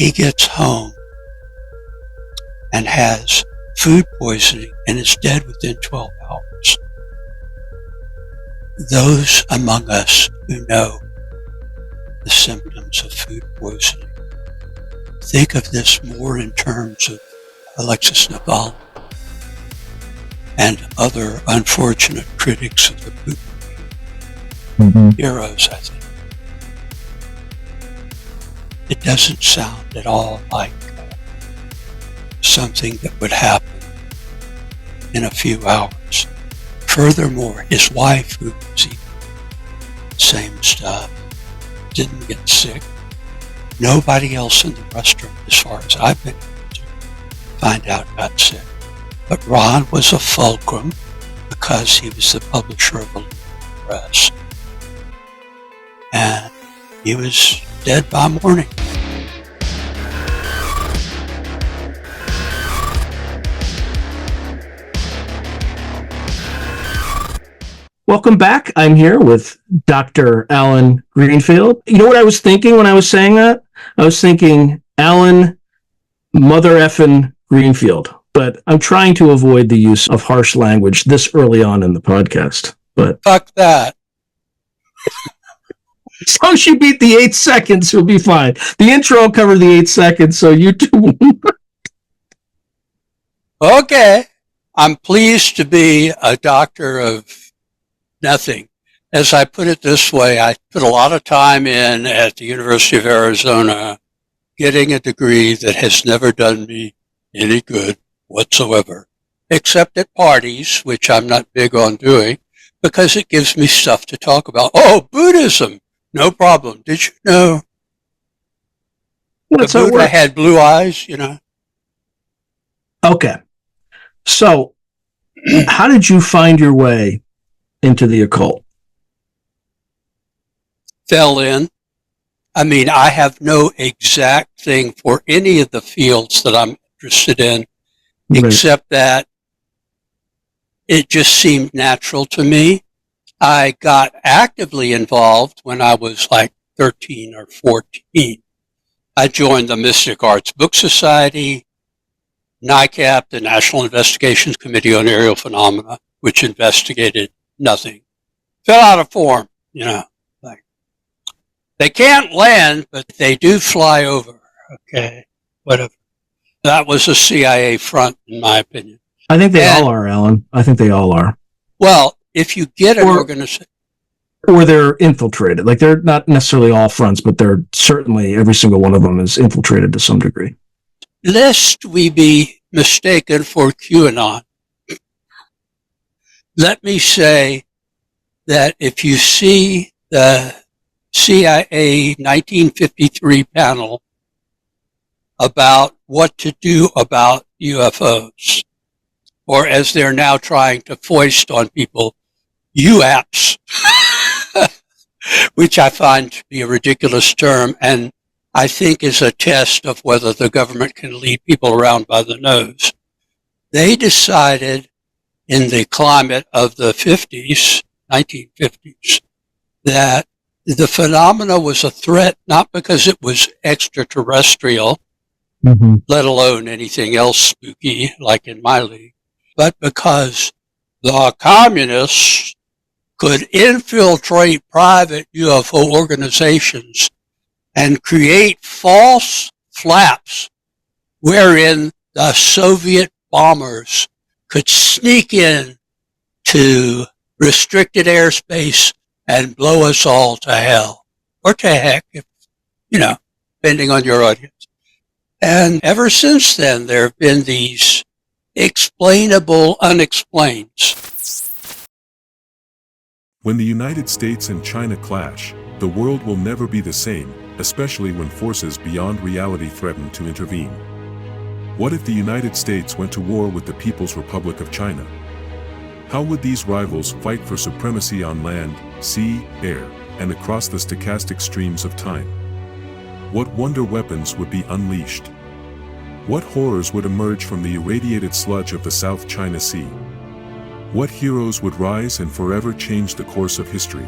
he gets home and has food poisoning and is dead within 12 hours. Those among us who know the symptoms of food poisoning think of this more in terms of Alexis Navalny and other unfortunate critics of the Putin heroes, I think. It doesn't sound at all like something that would happen in a few hours. Furthermore, his wife, who was eating the same stuff, didn't get sick. Nobody else in the restaurant, as far as I've been able to find out, got sick. But Ron was a fulcrum because he was the publisher of the local press. And he was dead by morning. Welcome back. I'm here with Dr. Alan Greenfield. You know what I was thinking when I was saying that? I was thinking Alan Mother Effin Greenfield, but I'm trying to avoid the use of harsh language this early on in the podcast. But fuck that. As long as you beat the 8 seconds, you'll be fine. The intro will cover the 8 seconds, so you two. Okay. I'm pleased to be a doctor of nothing. As I put it this way, I put a lot of time in at the University of Arizona getting a degree that has never done me any good whatsoever, except at parties, which I'm not big on doing, because it gives me stuff to talk about. Oh, Buddhism. No problem. Did you know the Buddha had blue eyes, you know? Okay. So, how did you find your way into the occult? Fell in. I mean, I have no exact thing for any of the fields that I'm interested in, right, except that it just seemed natural to me. I got actively involved when I was like 13 or 14. I joined the Mystic Arts Book Society, NICAP, the National Investigations Committee on Aerial Phenomena, which investigated nothing. Fell out of form, you know. Like, they can't land, but they do fly over. Okay, whatever. That was a CIA front, in my opinion. I think they all are, Alan. I think they all are. Well, if you get an organization, or they're infiltrated. Like, they're not necessarily all fronts, but they're certainly, every single one of them is infiltrated to some degree. Lest we be mistaken for QAnon, let me say that if you see the CIA 1953 panel about what to do about UFOs, or as they're now trying to foist on people, UAPs, which I find to be a ridiculous term, and I think is a test of whether the government can lead people around by the nose. They decided in the climate of the 50s, 1950s, that the phenomena was a threat, not because it was extraterrestrial, let alone anything else spooky, like in my league, but because the communists could infiltrate private UFO organizations and create false flaps wherein the Soviet bombers could sneak in to restricted airspace and blow us all to hell, or to heck, if, you know, depending on your audience. And ever since then, there have been these explainable unexplains. When the United States and China clash, the world will never be the same, especially when forces beyond reality threaten to intervene. What if the United States went to war with the People's Republic of China? How would these rivals fight for supremacy on land, sea, air, and across the stochastic streams of time? What wonder weapons would be unleashed? What horrors would emerge from the irradiated sludge of the South China Sea? What heroes would rise and forever change the course of history?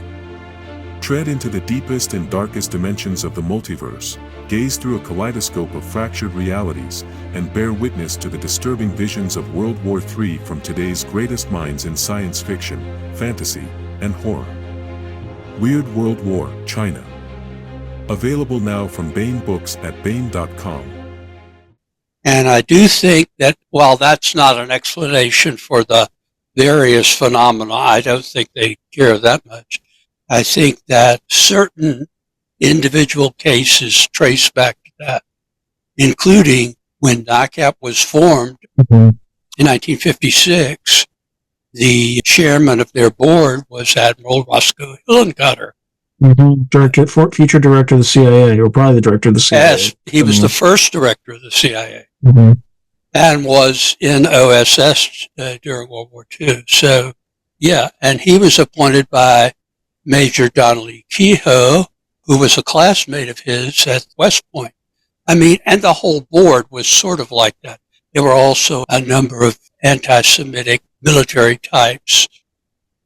Tread into the deepest and darkest dimensions of the multiverse, gaze through a kaleidoscope of fractured realities, and bear witness to the disturbing visions of World War III from today's greatest minds in science fiction, fantasy, and horror. Weird World War, China. Available now from Baen Books at Baen.com. And I do think that while that's not an explanation for the various phenomena, I don't think they care that much. I think that certain individual cases trace back to that, including when NICAP was formed in 1956, the chairman of their board was Admiral Roscoe Hillenkotter. Future director of the CIA, or probably the director of the CIA. Yes, he was the first director of the CIA Mm-hmm. and was in OSS during World War II. So, yeah, and he was appointed by Major Donnelly Kehoe, who was a classmate of his at West Point. I mean, and the whole board was sort of like that. There were also a number of anti-Semitic military types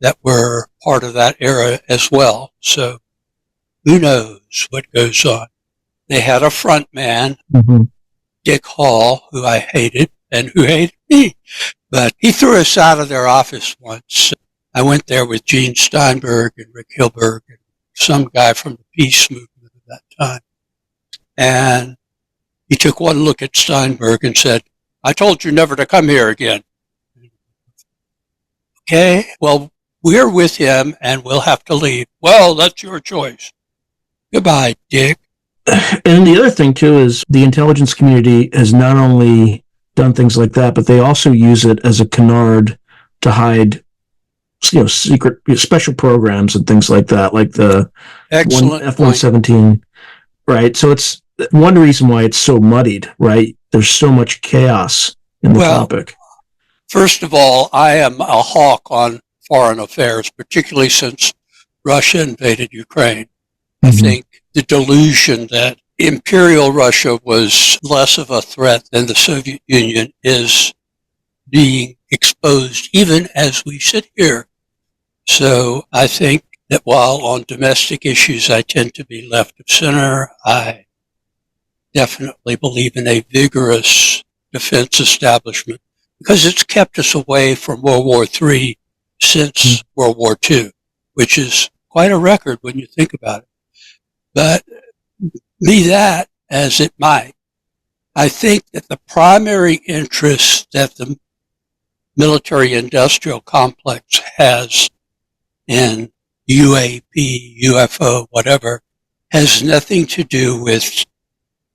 that were part of that era as well. So who knows what goes on? They had a front man, Dick Hall, who I hated and who hated me, but he threw us out of their office once. I went there with Gene Steinberg and Rick Hilberg and some guy from the peace movement at that time. And he took one look at Steinberg and said, "I told you never to come here again." Okay, well, we're with him and we'll have to leave. Well, that's your choice. Goodbye, Dick. And the other thing, too, is the intelligence community has not only done things like that, but they also use it as a canard to hide, secret special programs and things like that, like the F-117, right? So it's one reason why it's so muddied, right? There's so much chaos in the topic. First of all, I am a hawk on foreign affairs, particularly since Russia invaded Ukraine. I think the delusion that Imperial Russia was less of a threat than the Soviet Union is being exposed even as we sit here. So I think that while on domestic issues I tend to be left of center, I definitely believe in a vigorous defense establishment because it's kept us away from World War III since World War II, which is quite a record when you think about it. But be that as it might, I think that the primary interest that the military-industrial complex has in UAP, UFO, whatever, has nothing to do with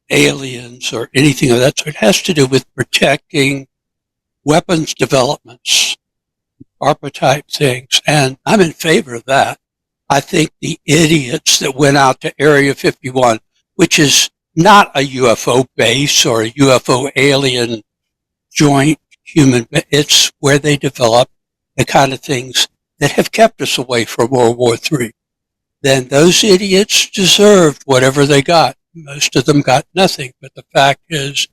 aliens or anything of that sort. It has to do with protecting weapons developments, ARPA type things, and I'm in favor of that. I think the idiots that went out to Area 51, which is not a UFO base or a UFO alien joint human, it's where they develop the kind of things that have kept us away from World War III. Then those idiots deserved whatever they got. Most of them got nothing, but the fact is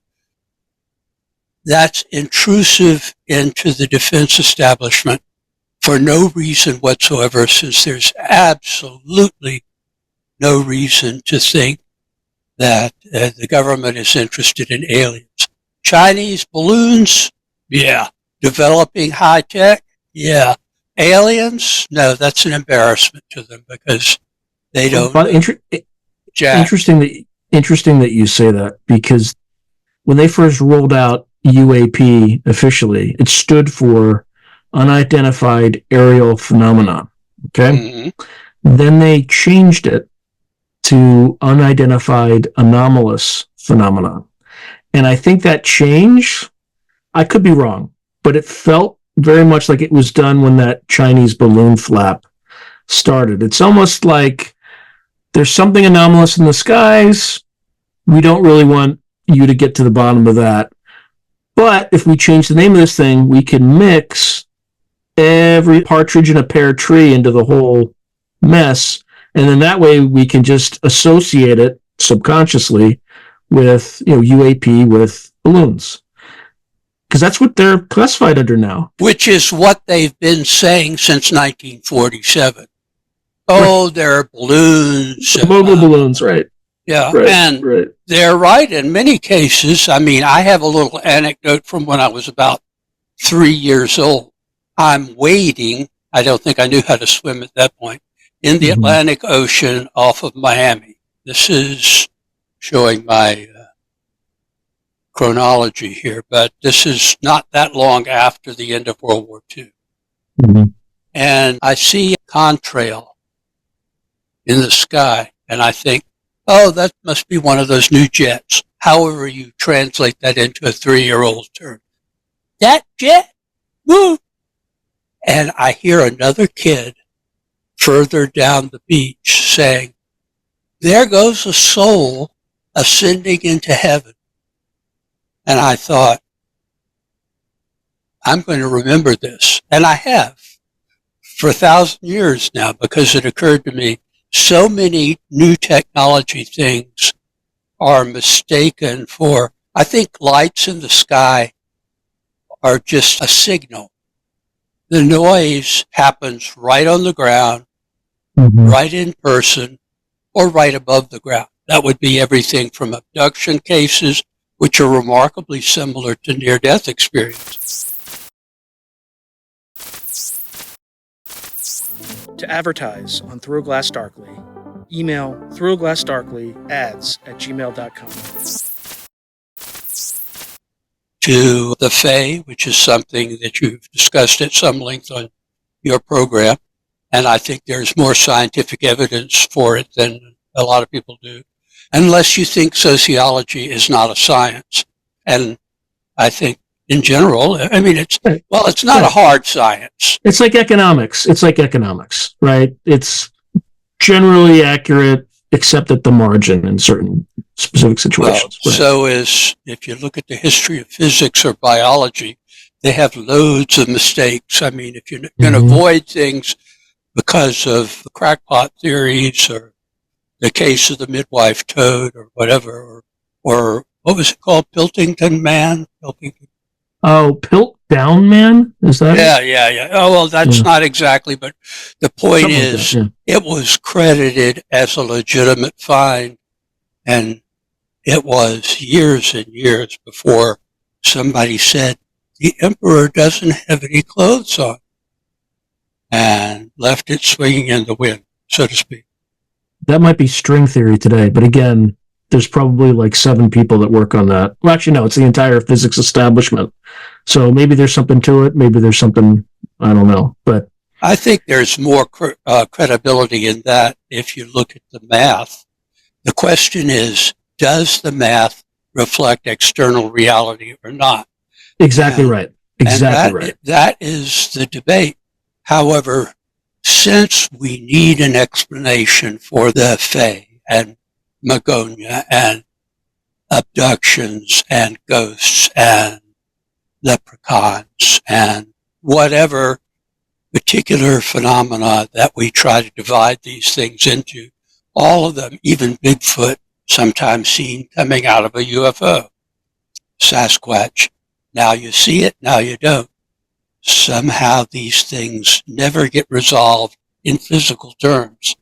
that's intrusive into the defense establishment for no reason whatsoever, since there's absolutely no reason to think that the government is interested in aliens. Chinese balloons? Yeah. Developing high tech? Yeah. Aliens? No, that's an embarrassment to them because they don't. Interesting that you say that, because when they first rolled out UAP officially, it stood for unidentified aerial phenomenon. Okay. Mm-hmm. Then they changed it to unidentified anomalous phenomenon. And I think that change, I could be wrong, but it felt very much like it was done when that Chinese balloon flap started. It's almost like there's something anomalous in the skies. We don't really want you to get to the bottom of that. But if we change the name of this thing, we can mix every partridge in a pear tree into the whole mess. And then that way we can just associate it subconsciously with, UAP with balloons. Because that's what they're classified under now. Which is what they've been saying since 1947. Oh, they're balloons. Mobile balloons, right? Yeah, Right, and right. they're right in many cases. I mean, I have a little anecdote from when I was about 3 years old. I'm wading. I don't think I knew how to swim at that point in the Mhm. Atlantic Ocean off of Miami. This is showing my chronology here, but this is not that long after the end of World War II. Mhm. And I see a contrail in the sky, and I think, oh, that must be one of those new jets. However you translate that into a 3-year-old term. That jet? Woo! And I hear another kid further down the beach saying, there goes a soul ascending into heaven. And I thought, I'm going to remember this. And I have for 1,000 years now, because it occurred to me so many new technology things are mistaken for, I think lights in the sky are just a signal. The noise happens right on the ground, Mhm. right in person, or right above the ground. That would be everything from abduction cases, which are remarkably similar to near-death experiences. To advertise on Through a Glass Darkly, email throughaglassdarkly@gmail.com. To the Fae, which is something that you've discussed at some length on your program, and I think there's more scientific evidence for it than a lot of people do, unless you think sociology is not a science. And I think in general, I mean, it's not a hard science. It's like economics. It's like economics, right? It's generally accurate, except at the margin in certain specific situations. Well, so is, if you look at the history of physics or biology, they have loads of mistakes. I mean, if you're going to avoid things because of the crackpot theories or the case of the midwife toad or whatever, or what was it called? Pilkington Man? Oh, Piltdown Man? Is that it? Yeah. Oh, well, that's not exactly, but the point Something like is, that, yeah. it was credited as a legitimate find, and it was years and years before somebody said, the emperor doesn't have any clothes on, and left it swinging in the wind, so to speak. That might be string theory today, but again, there's probably like 7 people that work on that. Well, actually, no, it's the entire physics establishment. So maybe there's something to it. Maybe there's something, I don't know. But I think there's more credibility in that if you look at the math. The question is, does the math reflect external reality or not? exactly right. Exactly right. That is the debate. However, since we need an explanation for the Fae and Magonia and abductions and ghosts and leprechauns and whatever particular phenomena that we try to divide these things into, all of them, even Bigfoot, sometimes seen coming out of a UFO, Sasquatch. Now you see it, now you don't. Somehow these things never get resolved in physical terms,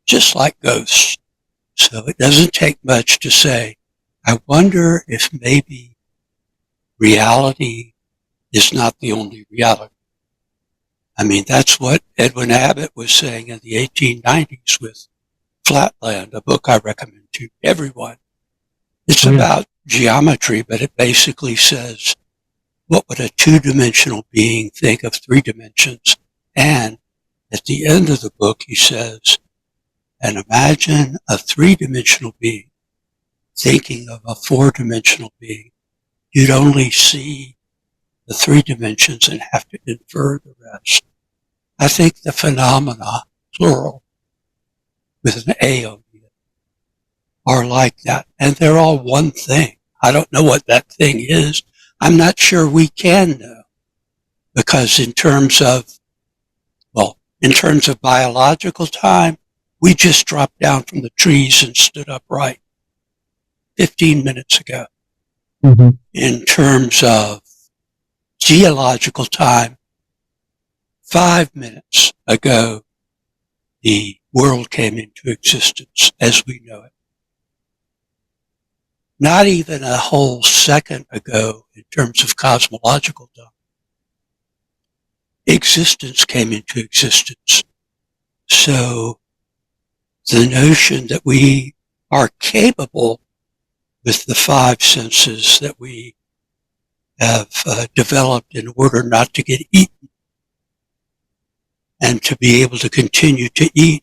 just like ghosts. So it doesn't take much to say, I wonder if maybe reality is not the only reality. I mean, that's what Edwin Abbott was saying in the 1890s with Flatland, a book I recommend to everyone. It's about geometry, but it basically says, what would a 2-dimensional being think of 3 dimensions? And at the end of the book, he says, and imagine a 3-dimensional being thinking of a 4-dimensional being. You'd only see the 3 dimensions and have to infer the rest. I think the phenomena, plural, with an A on it, are like that. And they're all one thing. I don't know what that thing is. I'm not sure we can know. Because in terms of biological time, we just dropped down from the trees and stood upright 15 minutes ago. Mm-hmm. In terms of geological time, 5 minutes ago, the world came into existence as we know it. Not even a whole second ago in terms of cosmological time. Existence came into existence. So the notion that we are capable with the five senses that we have developed in order not to get eaten and to be able to continue to eat,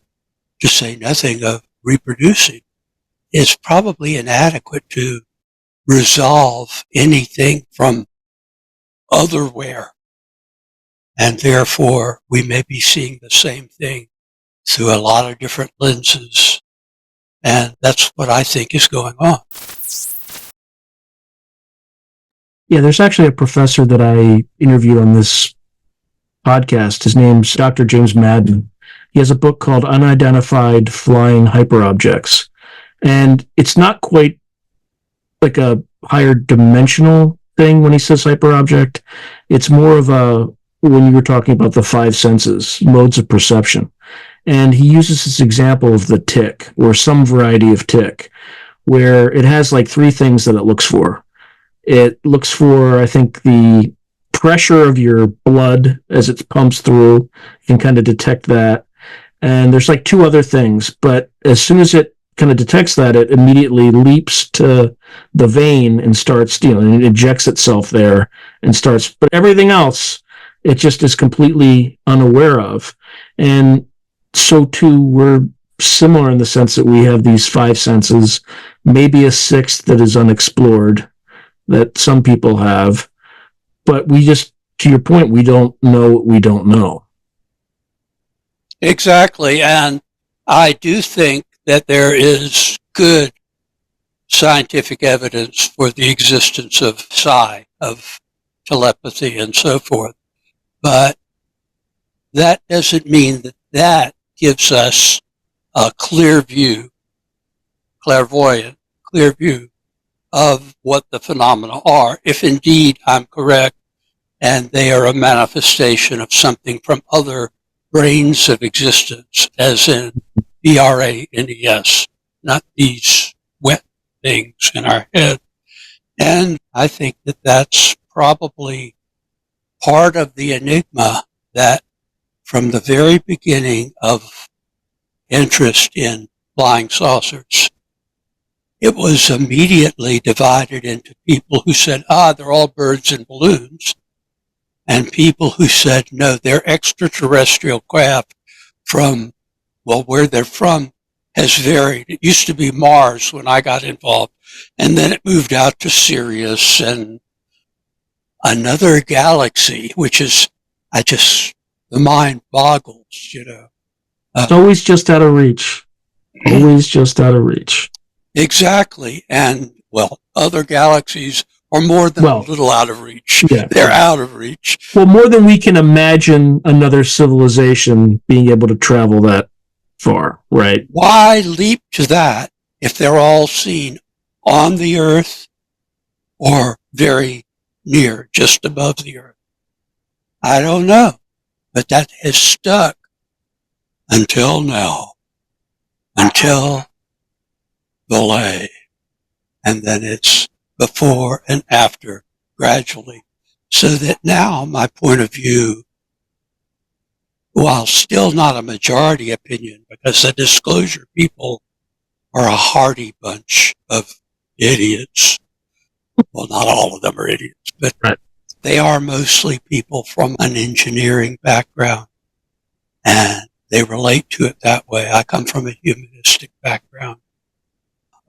to say nothing of reproducing, is probably inadequate to resolve anything from otherwhere. And therefore, we may be seeing the same thing through a lot of different lenses. And that's what I think is going on. Yeah, there's actually a professor that I interviewed on this podcast. His name's Dr. James Madden. He has a book called Unidentified Flying Hyperobjects. And it's not quite like a higher dimensional thing when he says hyperobject. It's more of a, when you were talking about the five senses, modes of perception. And he uses this example of the tick, or some variety of tick, where it has like three things that it looks for. It looks for, I think, the pressure of your blood as it pumps through. You can kind of detect that. And there's like two other things, but as soon as it kind of detects that, it immediately leaps to the vein and starts, and it ejects itself there and starts, but everything else, it just is completely unaware of. And so too, we're similar in the sense that we have these five senses, maybe a sixth that is unexplored that some people have, but we just, to your point, we don't know what we don't know. Exactly. And I do think that there is good scientific evidence for the existence of psi, of telepathy and so forth. But that doesn't mean that that gives us a clear view, clairvoyant, clear view of what the phenomena are, if indeed I'm correct, and they are a manifestation of something from other branes of existence, as in BRANES, not these wet things in our head. And I think that that's probably part of the enigma that from the very beginning of interest in flying saucers, it was immediately divided into people who said, they're all birds and balloons, and people who said, no, they're extraterrestrial craft from, well, where they're from has varied. It used to be Mars when I got involved, and then it moved out to Sirius and another galaxy, which is, the mind boggles, It's always just out of reach. Always just out of reach. Exactly. And, well, other galaxies are more than a little out of reach. Yeah. They're out of reach. Well, more than we can imagine another civilization being able to travel that far, right? Why leap to that if they're all seen on the Earth or very near, just above the Earth? I don't know. But that has stuck until now, until Valais, and then it's before and after gradually. So that now my point of view, while still not a majority opinion, because the disclosure people are a hardy bunch of idiots. Well, not all of them are idiots, but they are mostly people from an engineering background, and they relate to it that way. I come from a humanistic background,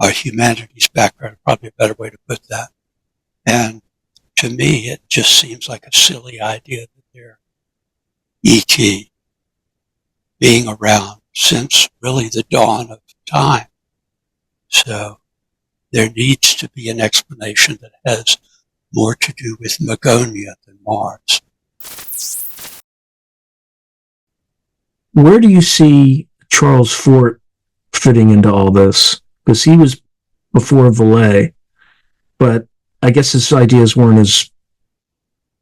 a humanities background, probably a better way to put that. And to me, it just seems like a silly idea that they're ET being around since really the dawn of time. So there needs to be an explanation that has more to do with Magonia than Mars. Where do you see Charles Fort fitting into all this? Because he was before Valais, but I guess his ideas weren't as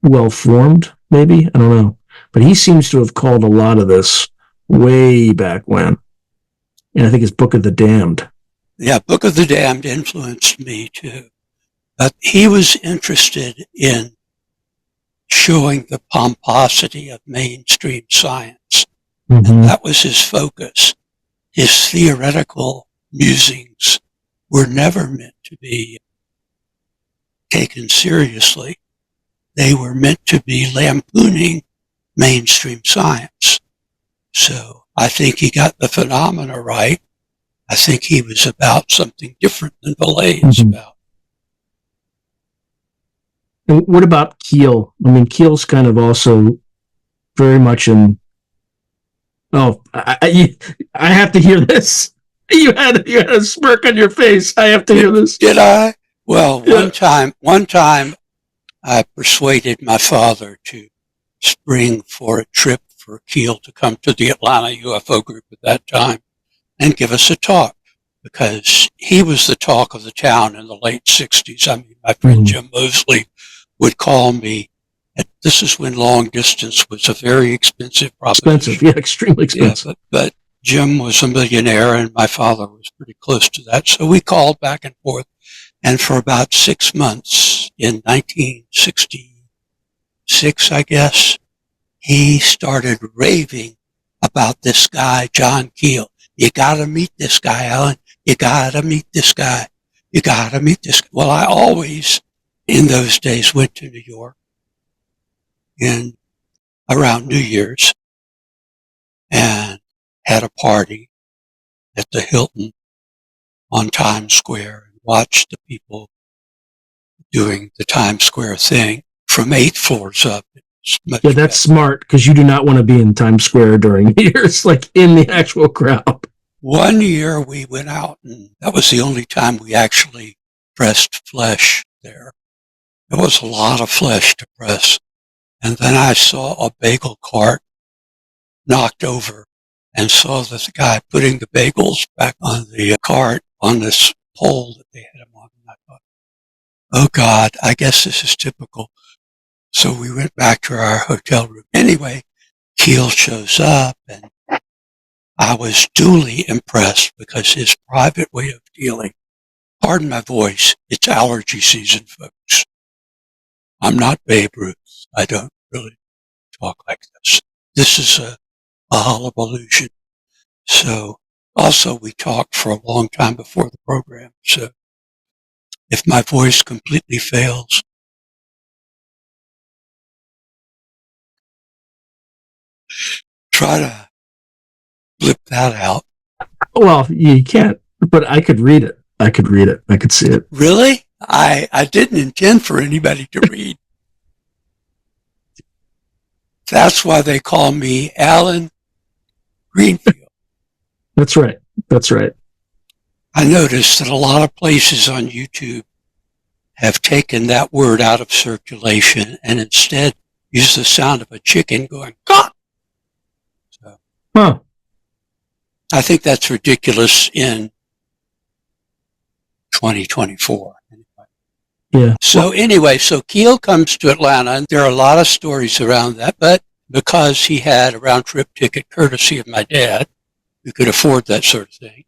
well formed, maybe? I don't know. But he seems to have called a lot of this way back when. and I think it's Book of the Damned. Yeah, Book of the Damned influenced me too. But he was interested in showing the pomposity of mainstream science. Mm-hmm. And that was his focus. His theoretical musings were never meant to be taken seriously. They were meant to be lampooning mainstream science. So I think he got the phenomena right. I think he was about something different than Valet is about. And what about Keel? I mean, Keel's kind of also very much in. Oh, I have to hear this. You had a smirk on your face. I have to hear this. Did I? Well, one time I persuaded my father to spring for a trip for Keel to come to the Atlanta UFO group at that time and give us a talk, because he was the talk of the town in the late 60s. I mean, my friend Jim Mosley would call me. This is when long distance was a very expensive proposition. Expensive, yeah, extremely expensive. Yeah, but Jim was a millionaire and my father was pretty close to that. So we called back and forth. And for about 6 months in 1966, I guess, he started raving about this guy, John Keel. You gotta meet this guy, Alan. You gotta meet this guy. You gotta meet this guy. Well, I always, in those days, went to New York in around New Year's and had a party at the Hilton on Times Square and watched the people doing the Times Square thing from 8 floors up. Yeah, that's smart, because you do not want to be in Times Square during New Year's, like in the actual crowd. One year we went out, and that was the only time we actually pressed flesh there. There was a lot of flesh to press. And then I saw a bagel cart knocked over and saw this guy putting the bagels back on the cart on this pole that they had him on. And I thought, oh God, I guess this is typical. So we went back to our hotel room. Anyway, Keel shows up, and I was duly impressed because his private way of dealing, pardon my voice, it's allergy season, folks. I'm not Babe Ruth. I don't really talk like this. This is a hullabalootion. So also we talked for a long time before the program. So if my voice completely fails, try to blip that out. Well, you can't, but I could read it. I could see it. Really? I didn't intend for anybody to read. That's why they call me Alan Greenfield. That's right. I noticed that a lot of places on YouTube have taken that word out of circulation and instead use the sound of a chicken going, "Caw!" So, I think that's ridiculous in 2024. Yeah. So anyway, so Keel comes to Atlanta, and there are a lot of stories around that, but because he had a round-trip ticket courtesy of my dad, who could afford that sort of thing,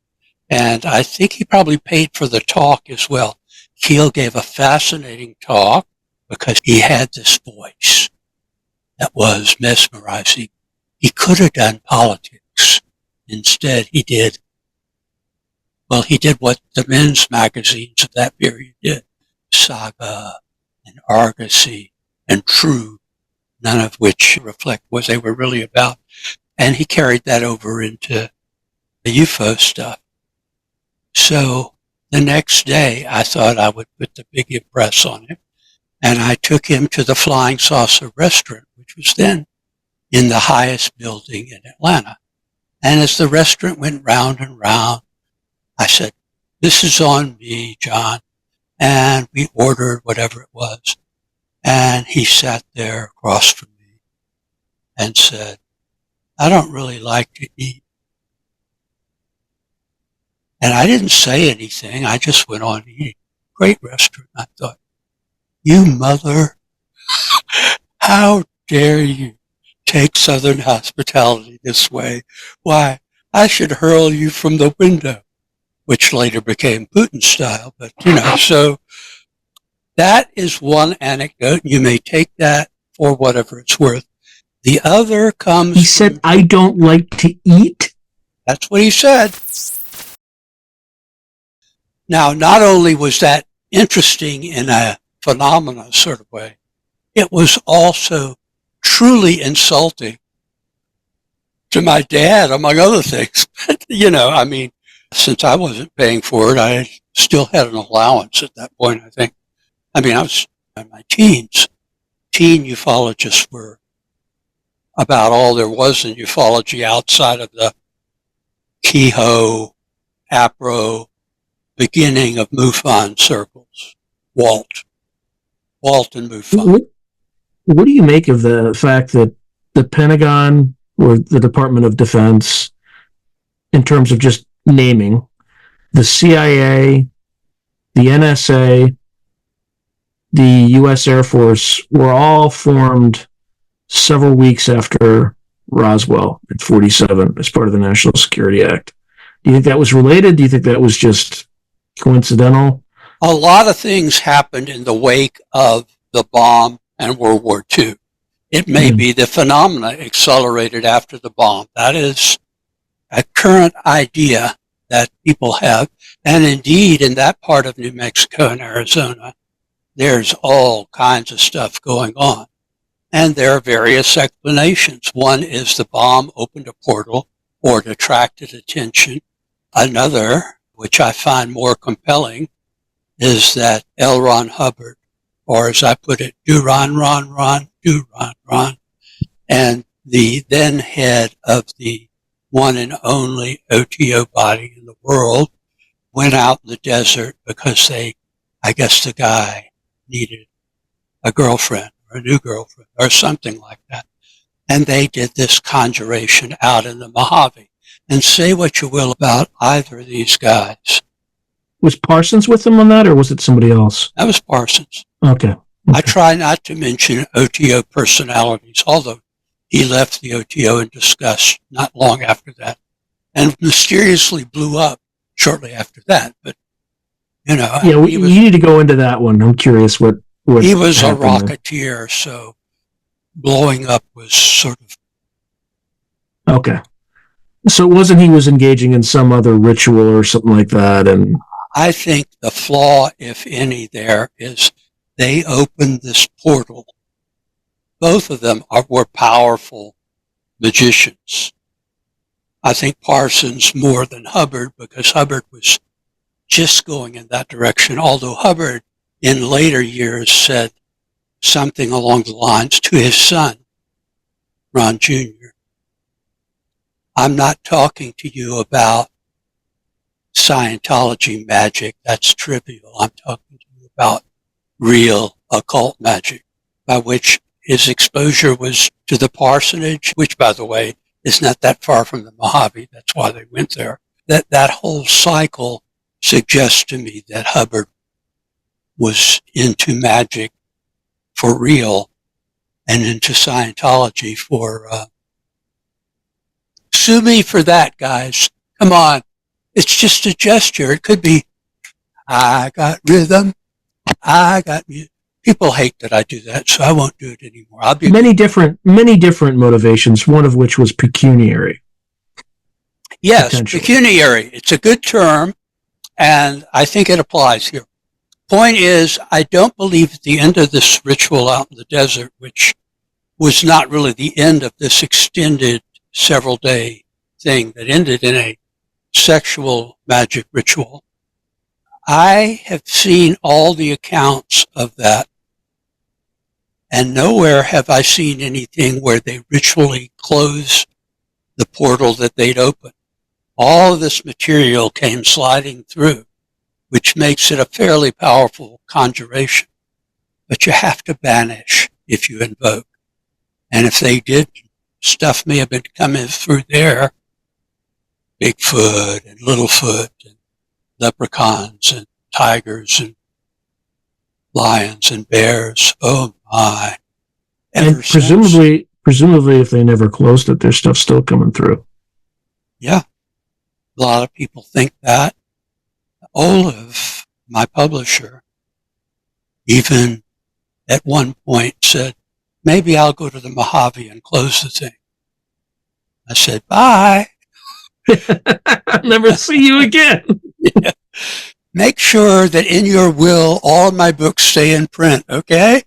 and I think he probably paid for the talk as well. Keel gave a fascinating talk because he had this voice that was mesmerizing. He could have done politics. Instead, he did what the men's magazines of that period did. Saga and Argosy and True, none of which reflect what they were really about. And he carried that over into the UFO stuff. So the next day, I thought I would put the big impress on him. And I took him to the Flying Saucer restaurant, which was then in the highest building in Atlanta. And as the restaurant went round and round, I said, "This is on me, John." And we ordered whatever it was. And he sat there across from me and said, "I don't really like to eat." And I didn't say anything. I just went on eating. Great restaurant. I thought, you mother, how dare you take Southern hospitality this way? Why, I should hurl you from the window, which later became Putin style. But, so that is one anecdote. You may take that for whatever it's worth. The other comes. He said, I don't like to eat. That's what he said. Now, not only was that interesting in a phenomena sort of way, it was also truly insulting to my dad, among other things. Since I wasn't paying for it, I still had an allowance at that point, I think. I was in my teens. Teen ufologists were about all there was in ufology outside of the Kehoe, APRO, beginning of MUFON circles. Walt and MUFON. What do you make of the fact that the Pentagon or the Department of Defense, in terms of just naming, the CIA, the NSA, the U.S. Air Force were all formed several weeks after Roswell in 1947 as part of the National Security Act? Do you think that was related? Do you think that was just coincidental? A lot of things happened in the wake of the bomb and World War II. It may be the phenomena accelerated after the bomb. That is a current idea that people have. And indeed, in that part of New Mexico and Arizona, there's all kinds of stuff going on. And there are various explanations. One is the bomb opened a portal or it attracted attention. Another, which I find more compelling, is that L. Ron Hubbard, or as I put it, do Ron, and the then head of the one and only OTO body in the world, went out in the desert because I guess the guy needed a girlfriend or a new girlfriend or something like that. And they did this conjuration out in the Mojave. And say what you will about either of these guys. Was Parsons with them on that, or was it somebody else? That was Parsons. Okay. I try not to mention OTO personalities, although he left the OTO in disgust not long after that and mysteriously blew up shortly after that. But, Yeah, you need to go into that one. I'm curious what he was a happened rocketeer, so blowing up was sort of. Okay. So it wasn't he was engaging in some other ritual or something like that? And I think the flaw, if any, there is they opened this portal. Both of them were powerful magicians. I think Parsons more than Hubbard, because Hubbard was just going in that direction, although Hubbard in later years said something along the lines to his son, Ron Jr., I'm not talking to you about Scientology magic. That's trivial. I'm talking to you about real occult magic, by which his exposure was to the parsonage, which, by the way, is not that far from the Mojave. That's why they went there. That whole cycle suggests to me that Hubbard was into magic for real and into Scientology for sue me for that, guys. Come on. It's just a gesture. It could be, I got rhythm. I got music. People hate that I do that, so I won't do it anymore. I'll be many different motivations, one of which was pecuniary. Yes, pecuniary. It's a good term, and I think it applies here. Point is, I don't believe at the end of this ritual out in the desert, which was not really the end of this extended several-day thing that ended in a sexual magic ritual. I have seen all the accounts of that, and nowhere have I seen anything where they ritually closed the portal that they'd opened. All of this material came sliding through, which makes it a fairly powerful conjuration. But you have to banish if you invoke. And if they did, stuff may have been coming through there, Bigfoot and Littlefoot and leprechauns and tigers and lions and bears. Oh my. And presumably if they never closed it, there's stuff still coming through. Yeah. A lot of people think that. Olive, my publisher, even at one point said, maybe I'll go to the Mojave and close the thing. I said, bye. I'll never see you again. Yeah. Make sure that in your will, all of my books stay in print, okay?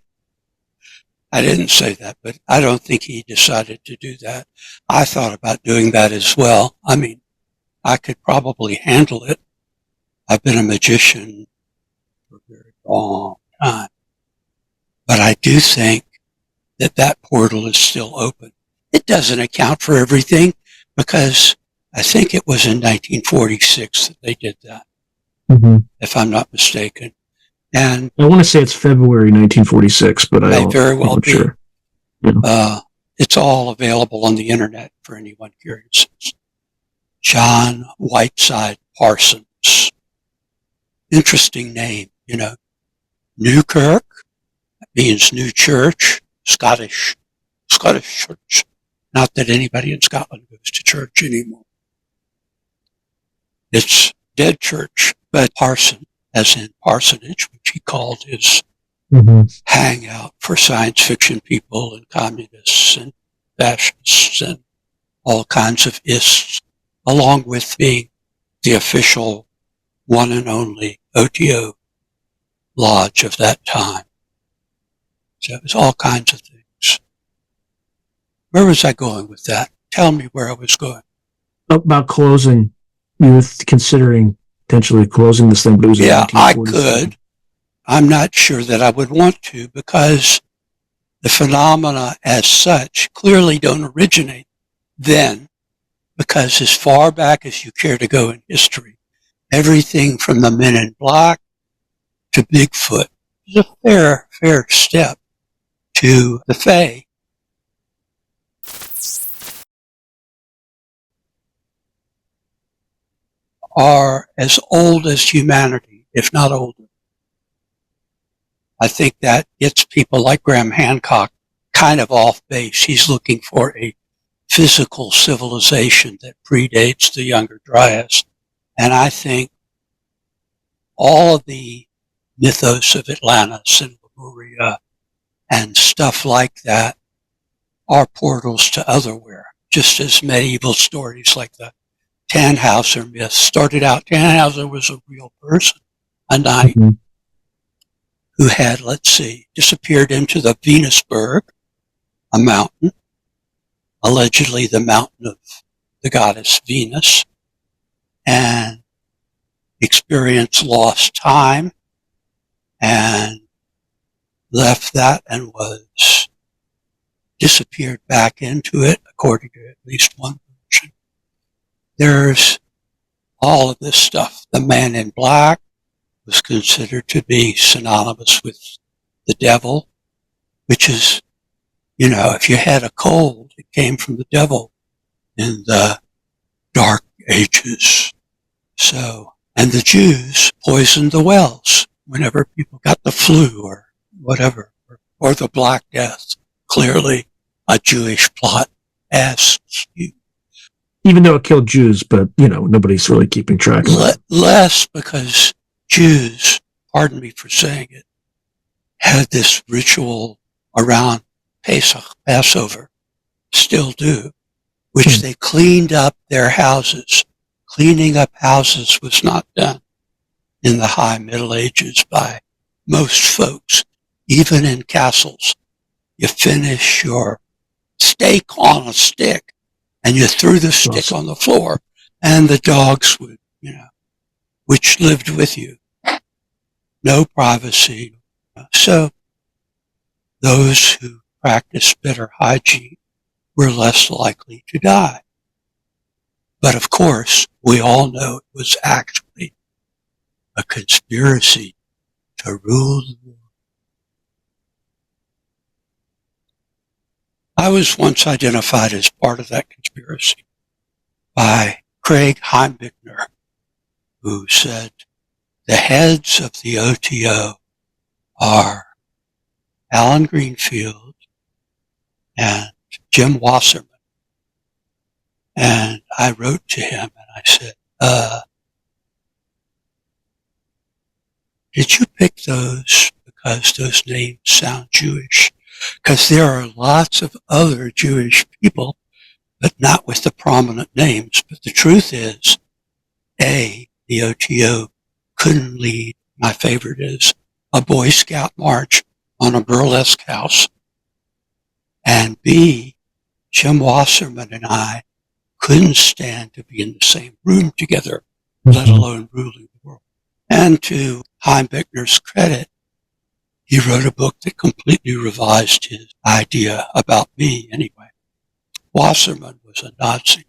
I didn't say that, but I don't think he decided to do that. I thought about doing that as well. I mean, I could probably handle it. I've been a magician for a very long time. But I do think that that portal is still open. It doesn't account for everything because I think it was in 1946 that they did that, if I'm not mistaken. And I want to say it's February 1946, but may very well be. Sure. Yeah. It's all available on the internet for anyone curious. John Whiteside Parsons. Interesting name, you know. Newkirk means new church, Scottish church. Not that anybody in Scotland goes to church anymore. It's dead church, but parson, as in parsonage, which he called his hangout for science fiction people and communists and fascists and all kinds of ists, along with being the official one and only OTO lodge of that time. So it was all kinds of things. Where was I going with that? Tell me where I was going. About closing. You were considering potentially closing this thing, but it was yeah, I could. I'm not sure that I would want to because the phenomena as such clearly don't originate then, because as far back as you care to go in history, everything from the Men in Black to Bigfoot is a fair step to the Fae. Are as old as humanity, if not older. I think that gets people like Graham Hancock kind of off base. He's looking for a physical civilization that predates the Younger Dryas. And I think all of the mythos of Atlantis and Lemuria and stuff like that are portals to otherwhere, just as medieval stories like the Tannhauser myth started out. Tannhauser was a real person, a knight who had, disappeared into the Venusberg, a mountain, allegedly the mountain of the goddess Venus, and experienced lost time and left that and was disappeared back into it, according to at least one version. There's all of this stuff. The Man in Black was considered to be synonymous with the devil, which is, if you had a cold, it came from the devil in the Dark Ages. So, and the Jews poisoned the wells whenever people got the flu or whatever, or the Black Death. Clearly a Jewish plot asks you. Even though it killed Jews, but, nobody's really keeping track of it. Less because Jews, pardon me for saying it, had this ritual around Pesach, Passover, still do, which they cleaned up their houses. Cleaning up houses was not done in the high Middle Ages by most folks, even in castles. You finish your steak on a stick, and you threw the stick on the floor, and the dogs would, which lived with you. No privacy. So those who practiced better hygiene were less likely to die. But of course, we all know it was actually a conspiracy to rule the world. I was once identified as part of that conspiracy by Craig Heimbichner, who said the heads of the OTO are Alan Greenfield and Jim Wasserman. And I wrote to him and I said, Did you pick those because those names sound Jewish? Because there are lots of other Jewish people, but not with the prominent names. But the truth is, A, the OTO couldn't lead, my favorite is, a Boy Scout march on a burlesque house. And B, Jim Wasserman and I couldn't stand to be in the same room together, let alone ruling the world. And to Chaim Bickner's credit, he wrote a book that completely revised his idea about me anyway. Wasserman was a Nazi.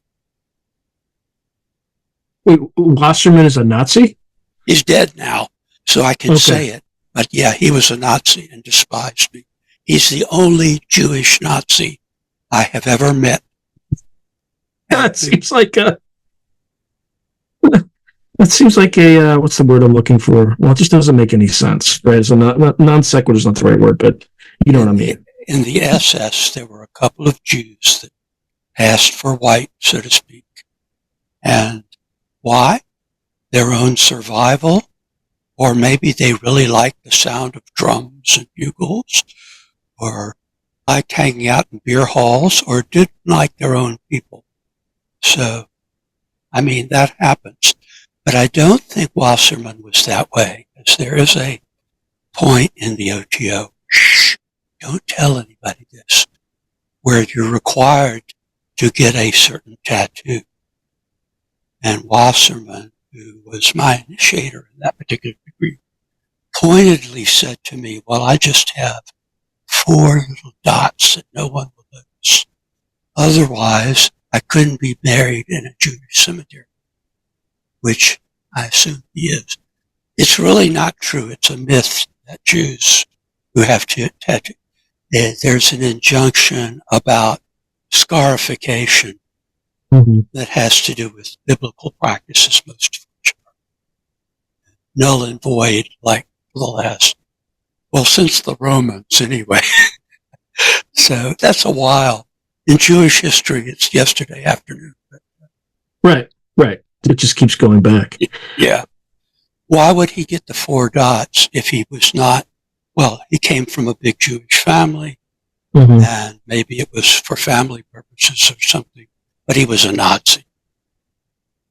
Wait, Wasserman is a Nazi? He's dead now, so I can say it. But yeah, he was a Nazi and despised me. He's the only Jewish Nazi I have ever met. That seems like a... That seems like a, what's the word I'm looking for? Well, it just doesn't make any sense, right? So non sequitur is not the right word, but you know what I mean. In the SS, there were a couple of Jews that passed for white, so to speak. And why? Their own survival? Or maybe they really liked the sound of drums and bugles, or liked hanging out in beer halls, or didn't like their own people. So, I mean, that happens. But I don't think Wasserman was that way, because there is a point in the OTO, shh, don't tell anybody this, where you're required to get a certain tattoo. And Wasserman, who was my initiator in that particular degree, pointedly said to me, well, I just have 4 little dots that no one will notice. Otherwise, I couldn't be buried in a Jewish cemetery, which I assume he is. It's really not true. It's a myth that Jews who have tattoo, there's an injunction about scarification that has to do with biblical practices, most of which are null and void, like the last, well, since the Romans anyway. So that's a while. In Jewish history, it's yesterday afternoon. Right. It just keeps going back. Yeah. Why would he get the 4 dots if he was not, well, he came from a big Jewish family, and maybe it was for family purposes or something, but he was a Nazi.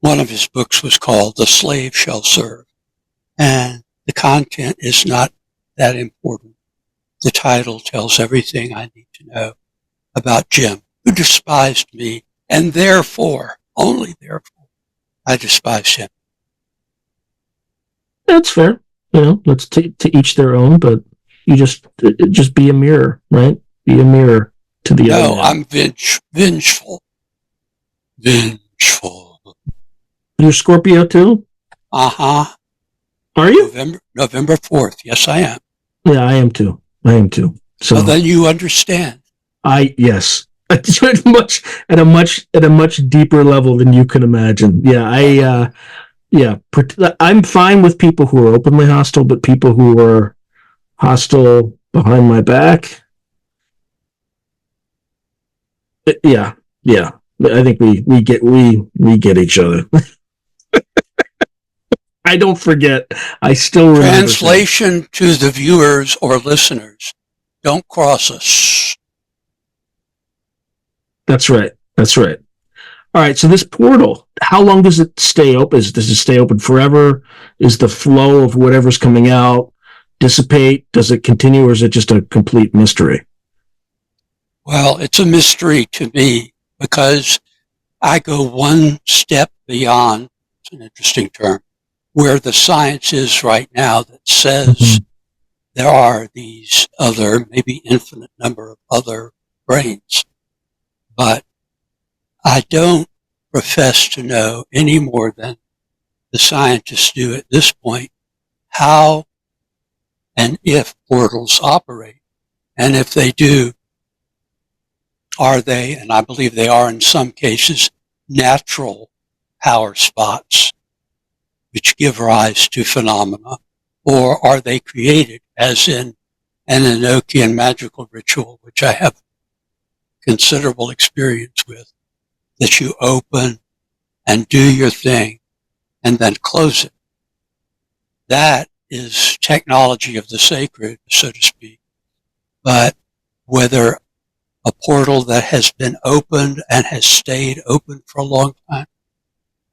One of his books was called The Slave Shall Serve, and the content is not that important. The title tells everything I need to know about Jim, who despised me, and therefore, only therefore, I despise him. That's fair. You know, let's to each their own, but you just be a mirror, right? Be a mirror to the other. No, I'm vengeful. You're Scorpio too? Uh-huh. Are you? November 4th. Yes, I am. Yeah, I am too. So well, then you understand. Yes. At a much deeper level than you can imagine. Yeah, I'm fine with people who are openly hostile, but people who are hostile behind my back, yeah. I think we get each other. I don't forget. I still remember. Translation to the viewers or listeners: don't cross us. That's right. All right. So this portal, how long does it stay open? Does it stay open forever? Is the flow of whatever's coming out dissipate? Does it continue, or is it just a complete mystery? Well, it's a mystery to me because I go one step beyond, it's an interesting term, where the science is right now that says there are these other, maybe infinite number of other brains. But I don't profess to know any more than the scientists do at this point how and if portals operate. And if they do, are they, and I believe they are in some cases, natural power spots which give rise to phenomena, or are they created, as in an Enochian magical ritual, which I have considerable experience with, that you open and do your thing, and then close it. That is technology of the sacred, so to speak. But whether a portal that has been opened and has stayed open for a long time,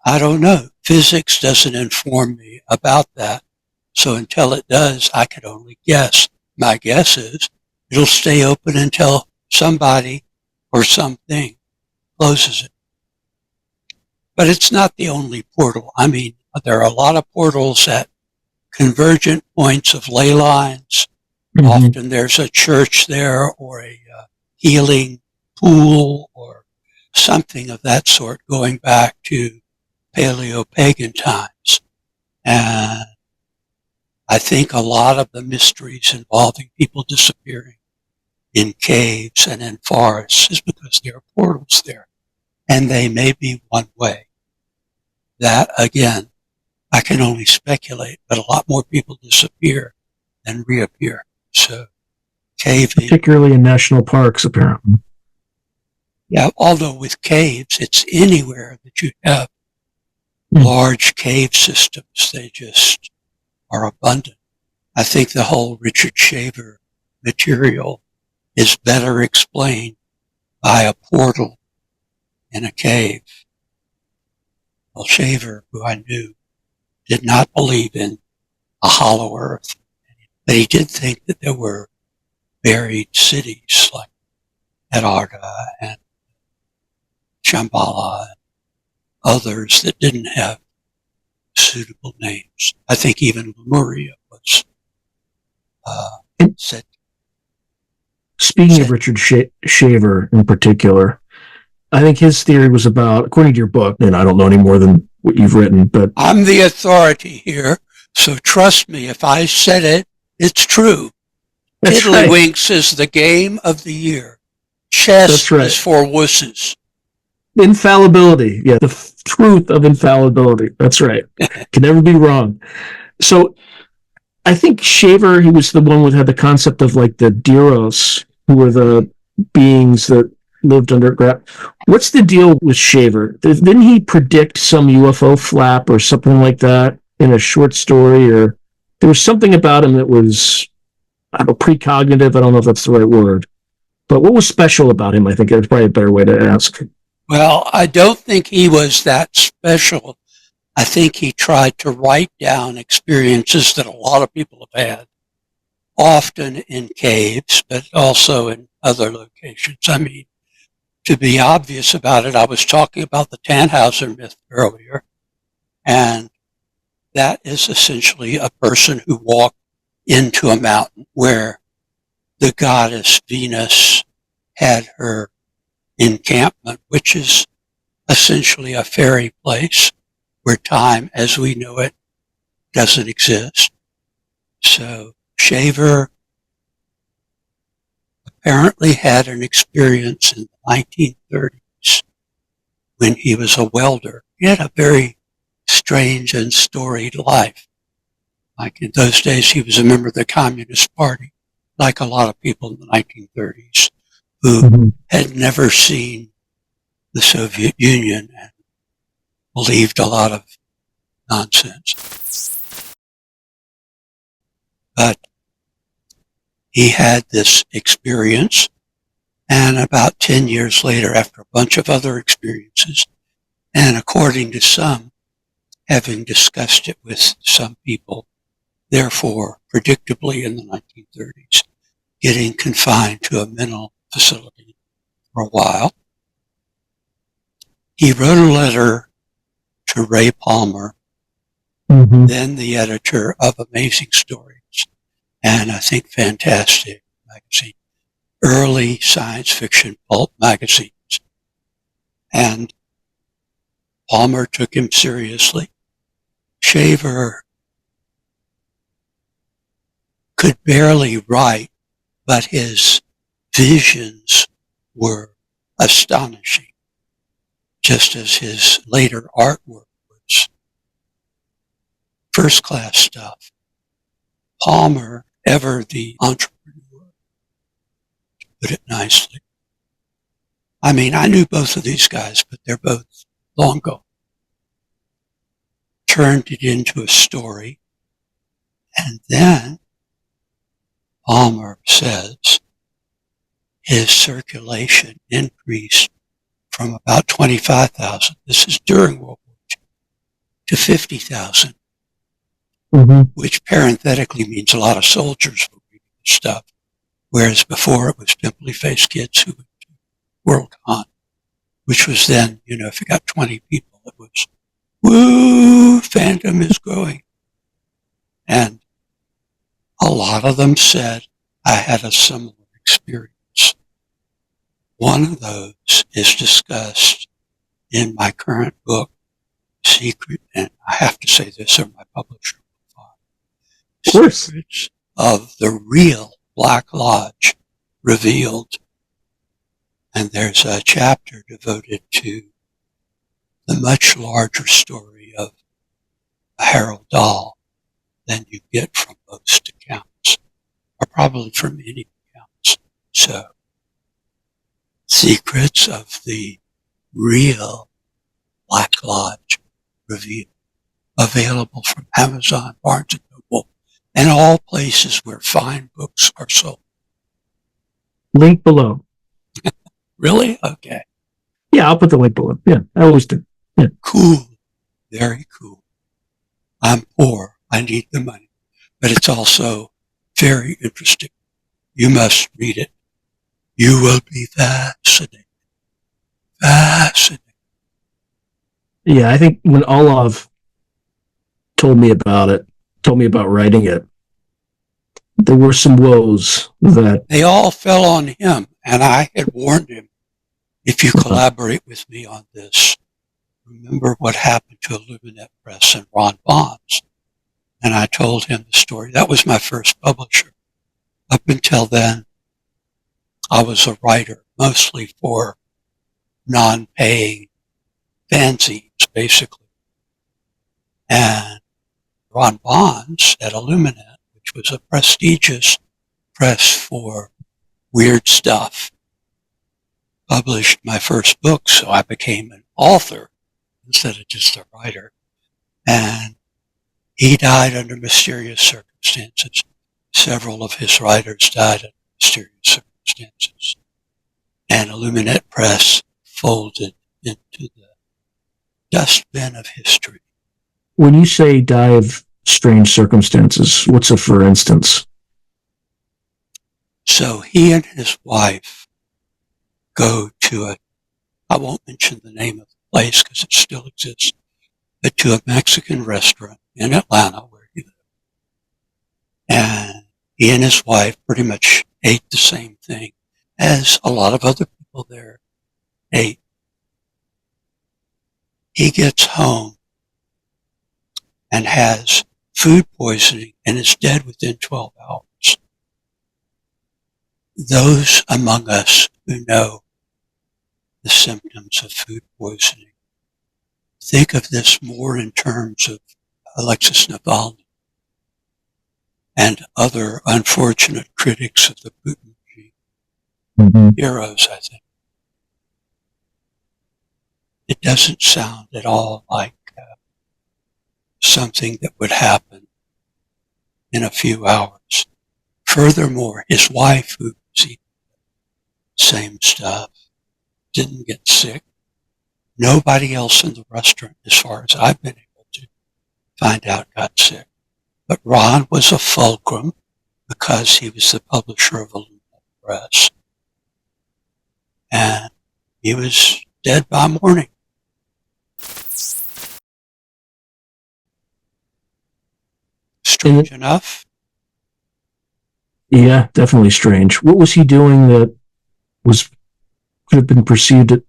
I don't know. Physics doesn't inform me about that. So until it does, I could only guess. My guess is it'll stay open until somebody or something closes it. But it's not the only portal. I mean, there are a lot of portals at convergent points of ley lines. Mm-hmm. Often there's a church there or a healing pool or something of that sort going back to Paleo-pagan times. And I think a lot of the mysteries involving people disappearing in caves and in forests is because there are portals there. And they may be one way. That, again, I can only speculate, but a lot more people disappear than reappear. So, caving. Particularly in national parks, apparently. Yeah, although with caves, it's anywhere that you have large cave systems. They just are abundant. I think the whole Richard Shaver material is better explained by a portal in a cave. Well, Shaver, who I knew, did not believe in a hollow earth, but he did think that there were buried cities like Edarda and Shambhala and others that didn't have suitable names. I think even Lemuria was said. Speaking of Richard Shaver in particular, I think his theory was about, according to your book, and I don't know any more than what you've written, but I'm the authority here, so trust me, if I said it, it's true. Tiddlywinks is the game of the year. Chess is for wusses. Infallibility. Yeah, the truth of infallibility. That's right. Can never be wrong. So I think Shaver, he was the one who had the concept of like the Diros, who were the beings that lived underground. What's the deal with Shaver? Didn't he predict some UFO flap or something like that in a short story? Or there was something about him that was, I don't know, precognitive. I don't know if that's the right word. But what was special about him? I think that's probably a better way to ask. Well, I don't think he was that special. I think he tried to write down experiences that a lot of people have had, often in caves, but also in other locations. I mean, to be obvious about it, I was talking about the Tannhauser myth earlier, and that is essentially a person who walked into a mountain where the goddess Venus had her encampment, which is essentially a fairy place where time as we know it doesn't exist. So Shaver apparently had an experience in the 1930s when he was a welder. He had a very strange and storied life. Like in those days, he was a member of the Communist Party, like a lot of people in the 1930s who had never seen the Soviet Union and believed a lot of nonsense. But he had this experience, and about 10 years later, after a bunch of other experiences, and according to some, having discussed it with some people, therefore, predictably in the 1930s, getting confined to a mental facility for a while, he wrote a letter to Ray Palmer, then the editor of Amazing Stories, and I think Fantastic magazine, early science fiction pulp magazines. And Palmer took him seriously. Shaver could barely write, but his visions were astonishing, just as his later artwork was first-class stuff. Palmer, ever the entrepreneur, to put it nicely. I mean, I knew both of these guys, but they're both long gone. turned it into a story, and then Palmer says his circulation increased from about 25,000, this is during World War II, to 50,000, which parenthetically means a lot of soldiers were reading this stuff, whereas before it was pimply-faced kids who went to Worldcon, which was then, if you got 20 people, it was, woo, fandom is growing. And a lot of them said, I had a similar experience. One of those is discussed in my current book, Secret, and I have to say this, or my publisher will find. Of course. Secrets of the Real Black Lodge Revealed. And there's a chapter devoted to the much larger story of Harold Dahl than you get from most accounts, or probably from any accounts. So, Secrets of the Real Black Lodge Revealed, available from Amazon, Barnes & Noble, and all places where fine books are sold. Link below. Really? Okay. Yeah, I'll put the link below. Yeah, I always do. Yeah. Cool. Very cool. I'm poor. I need the money. But it's also very interesting. You must read it. You will be fascinated. Fascinated. Yeah, I think when Olav told me about writing it, there were some woes that... They all fell on him, and I had warned him, if you collaborate with me on this, remember what happened to Illuminate Press and Ron Bonds. And I told him the story. That was my first publisher. Up until then, I was a writer, mostly for non-paying fanzines, basically. And Ron Bonds at Illuminate, which was a prestigious press for weird stuff, published my first book, so I became an author instead of just a writer. And he died under mysterious circumstances. Several of his writers died under mysterious circumstances. And Illuminate Press folded into the dustbin of history. When you say die of strange circumstances, what's a for instance? So he and his wife go to I won't mention the name of the place because it still exists, but to a Mexican restaurant in Atlanta where he lived. And he and his wife pretty much ate the same thing as a lot of other people there ate. He gets home and has food poisoning and is dead within 12 hours. Those among us who know the symptoms of food poisoning think of this more in terms of Alexis Navalny and other unfortunate critics of the Putin regime. Heroes, I think. It doesn't sound at all like something that would happen in a few hours. Furthermore, his wife, who was eating the same stuff, didn't get sick. Nobody else in the restaurant, as far as I've been able to find out, got sick. But Ron was a fulcrum because he was the publisher of Illuminate Press. And he was dead by morning. Strange enough. Yeah, definitely strange. What was he doing that could have been perceived as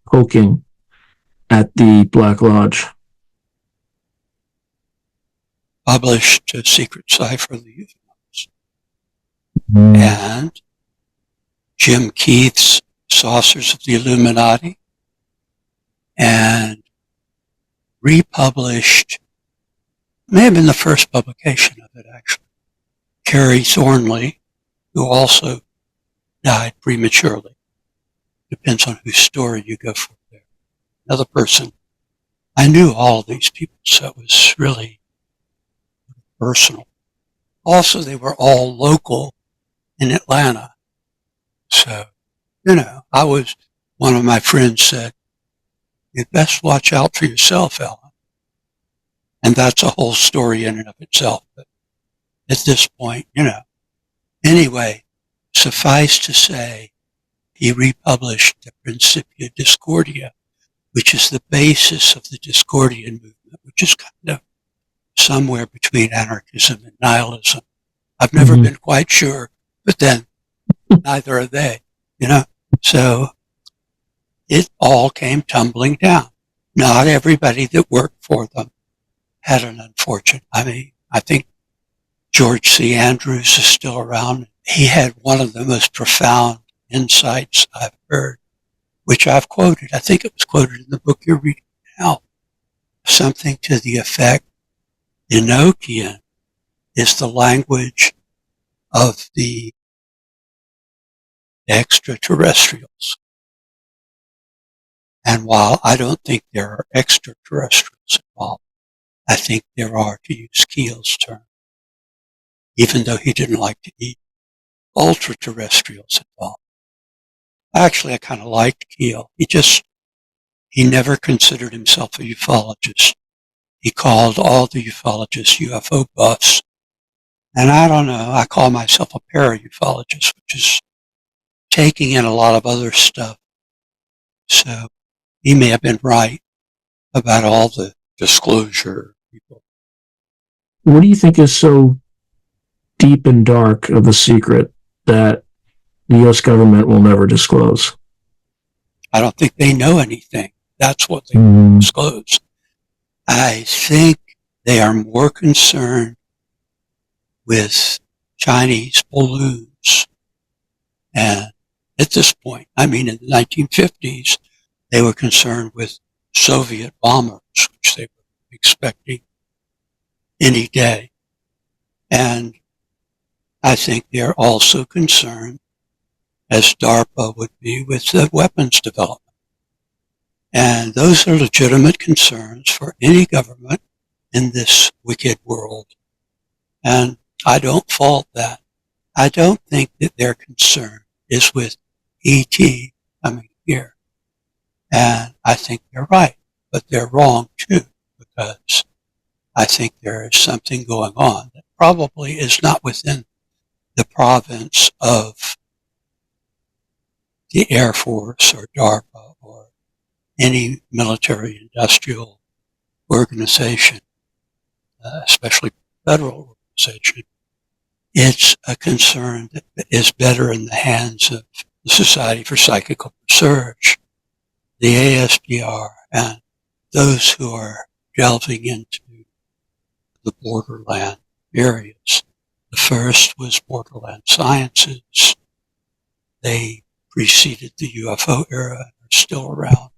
poking at the Black Lodge? Published a secret cipher of the UFOs. And Jim Keith's Saucers of the Illuminati, and republished, may have been the first publication of it actually, Carrie Thornley, who also died prematurely. Depends on whose story you go for there. Another person I knew all these people, so it was really personal. Also, they were all local in Atlanta. So, one of my friends said, "You best watch out for yourself, Alan." And that's a whole story in and of itself. But at this point, Anyway, suffice to say, he republished the Principia Discordia, which is the basis of the Discordian movement, which is kind of somewhere between anarchism and nihilism. I've never been quite sure, but then neither are they, So it all came tumbling down. Not everybody that worked for them had an unfortunate. I think George C. Andrews is still around. He had one of the most profound insights I've heard, which I've quoted. I think it was quoted in the book you're reading now. Something to the effect, Enochian is the language of the extraterrestrials. And while I don't think there are extraterrestrials involved, I think there are, to use Keel's term, even though he didn't like to eat ultra-terrestrials involved. Actually, I kind of liked Keel. He never considered himself a ufologist. He called all the ufologists UFO buffs. And I don't know, I call myself a para-ufologist, which is taking in a lot of other stuff. So he may have been right about all the disclosure people. What do you think is so deep and dark of the secret that the U.S. government will never disclose? I don't think they know anything. That's what they disclose. I think they are more concerned with Chinese balloons. And at this point, in the 1950s, they were concerned with Soviet bombers, which they were expecting any day. And I think they're also concerned, as DARPA would be, with the weapons development. And those are legitimate concerns for any government in this wicked world. And I don't fault that. I don't think that their concern is with ET coming here. And I think they're right, but they're wrong too, because I think there is something going on that probably is not within the province of the Air Force or DARPA or any military industrial organization, especially federal organization. It's a concern that is better in the hands of the Society for Psychical Research, the ASBR, and those who are delving into the borderland areas. The first was Borderland Sciences. They preceded the UFO era and are still around,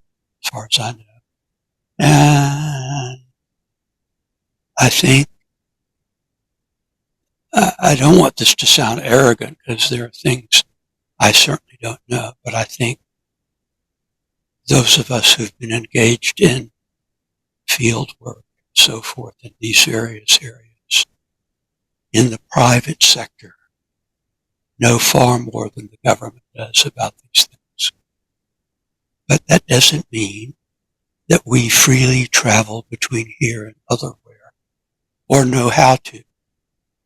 as far as I know. And I think, I don't want this to sound arrogant, because there are things I certainly don't know, but I think those of us who've been engaged in field work and so forth in these various areas in the private sector know far more than the government does about these things. But that doesn't mean that we freely travel between here and otherwhere, or know how to.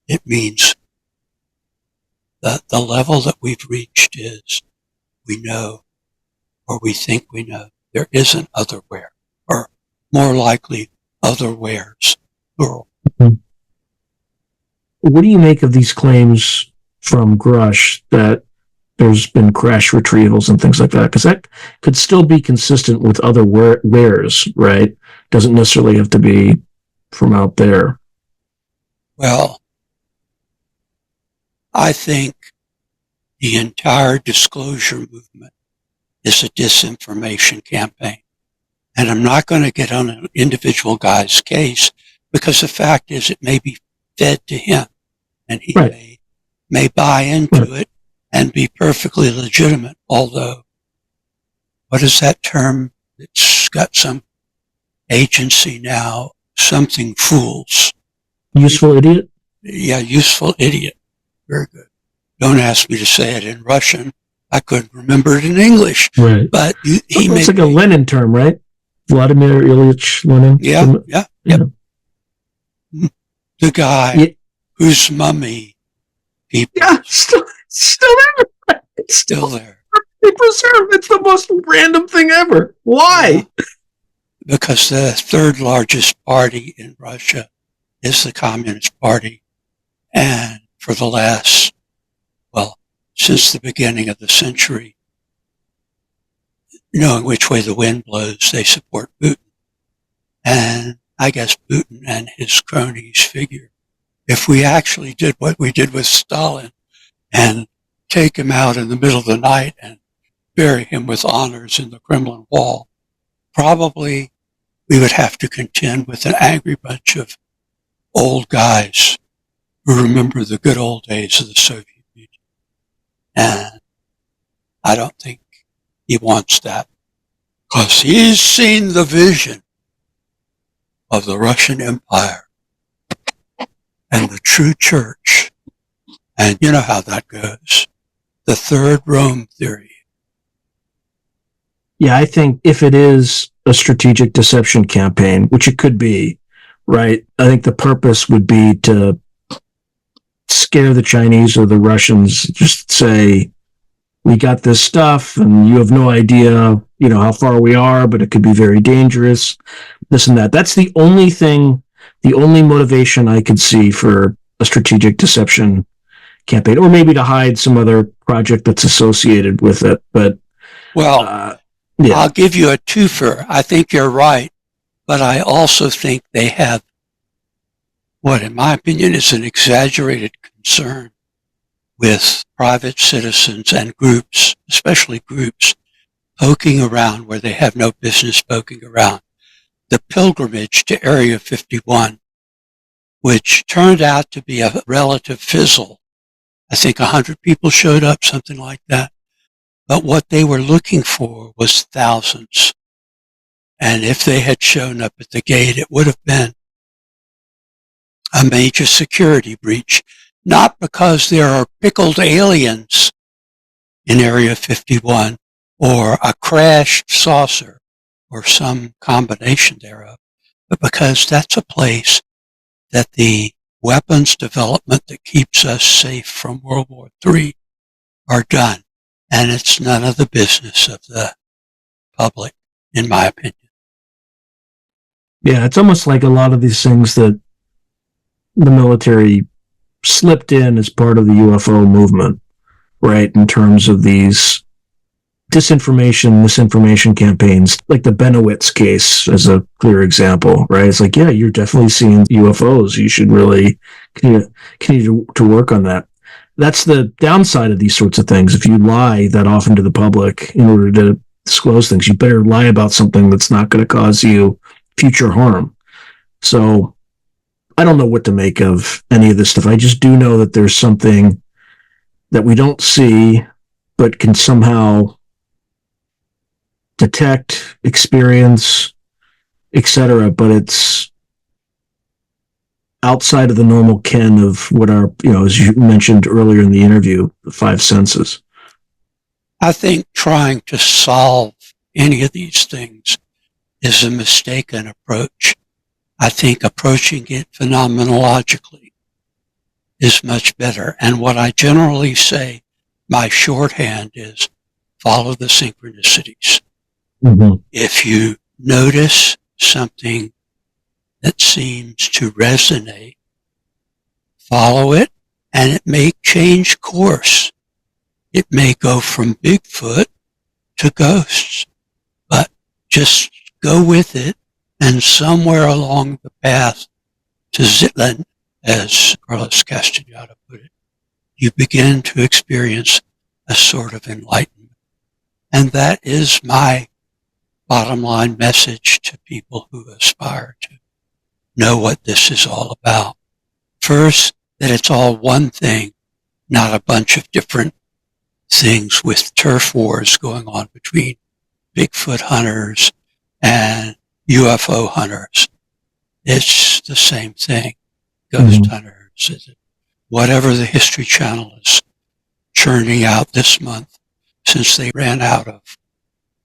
It means that the level that we've reached is we know, or we think we know, there is an otherwhere, or more likely otherwheres, plural. What do you make of these claims from Grush that there's been crash retrievals and things like that? Because that could still be consistent with other wares, right? Doesn't necessarily have to be from out there. Well, I think the entire disclosure movement is a disinformation campaign. And I'm not going to get on an individual guy's case, because the fact is it may be fed to him, and he may buy into it and be perfectly legitimate. Although, what is that term that's got some agency now, something fools. Useful idiot? Yeah, useful idiot. Very good. Don't ask me to say it in Russian. I couldn't remember it in English. Right. But It's like a Lenin term, right? Vladimir Ilyich Lenin. Yeah. The guy whose mummy people. Yeah, still there. Still there. They preserve. It's the most random thing ever. Why? Yeah. Because the third largest party in Russia is the Communist Party. And for the last, since the beginning of the century, knowing which way the wind blows, they support Putin. And I guess Putin and his cronies figure, if we actually did what we did with Stalin and take him out in the middle of the night and bury him with honors in the Kremlin wall, probably we would have to contend with an angry bunch of old guys who remember the good old days of the Soviet Union. And I don't think he wants that, because he's seen the vision of the Russian Empire and the true church. And you know how that goes. The Third Rome theory. Yeah, I think if it is a strategic deception campaign, which it could be, right? I think the purpose would be to scare the Chinese or the Russians, just say, we got this stuff and you have no idea, how far we are, but it could be very dangerous, this and that. That's the only thing, the only motivation I could see for a strategic deception campaign, or maybe to hide some other project that's associated with it. But I'll give you a twofer. I think you're right, but I also think they have what, in my opinion, is an exaggerated concern with private citizens and groups, especially groups, poking around where they have no business poking around. The pilgrimage to Area 51, which turned out to be a relative fizzle. I think 100 people showed up, something like that. But what they were looking for was thousands. And if they had shown up at the gate, it would have been a major security breach. Not because there are pickled aliens in Area 51 or a crashed saucer or some combination thereof, but because that's a place that the weapons development that keeps us safe from World War III are done. And it's none of the business of the public, in my opinion. Yeah, it's almost like a lot of these things that the military slipped in as part of the UFO movement, right? In terms of these misinformation campaigns, like the Benowitz case as a clear example, right? It's like, yeah, you're definitely seeing UFOs. You should really continue to work on that. That's the downside of these sorts of things. If you lie that often to the public in order to disclose things, you better lie about something that's not going to cause you future harm. So I don't know what to make of any of this stuff. I just do know that there's something that we don't see, but can somehow detect, experience, etc. But it's outside of the normal ken of what our, as you mentioned earlier in the interview, the five senses. I think trying to solve any of these things is a mistaken approach. I think approaching it phenomenologically is much better. And what I generally say, my shorthand is follow the synchronicities. Mm-hmm. If you notice something that seems to resonate, follow it, and it may change course. It may go from Bigfoot to ghosts, but just go with it, and somewhere along the path to Zitlan, as Carlos Castellano put it, you begin to experience a sort of enlightenment. And that is my bottom line message to people who aspire to know what this is all about. First, that it's all one thing, not a bunch of different things with turf wars going on between Bigfoot hunters and UFO hunters. It's the same thing. Ghost hunters, whatever the History Channel is churning out this month, since they ran out of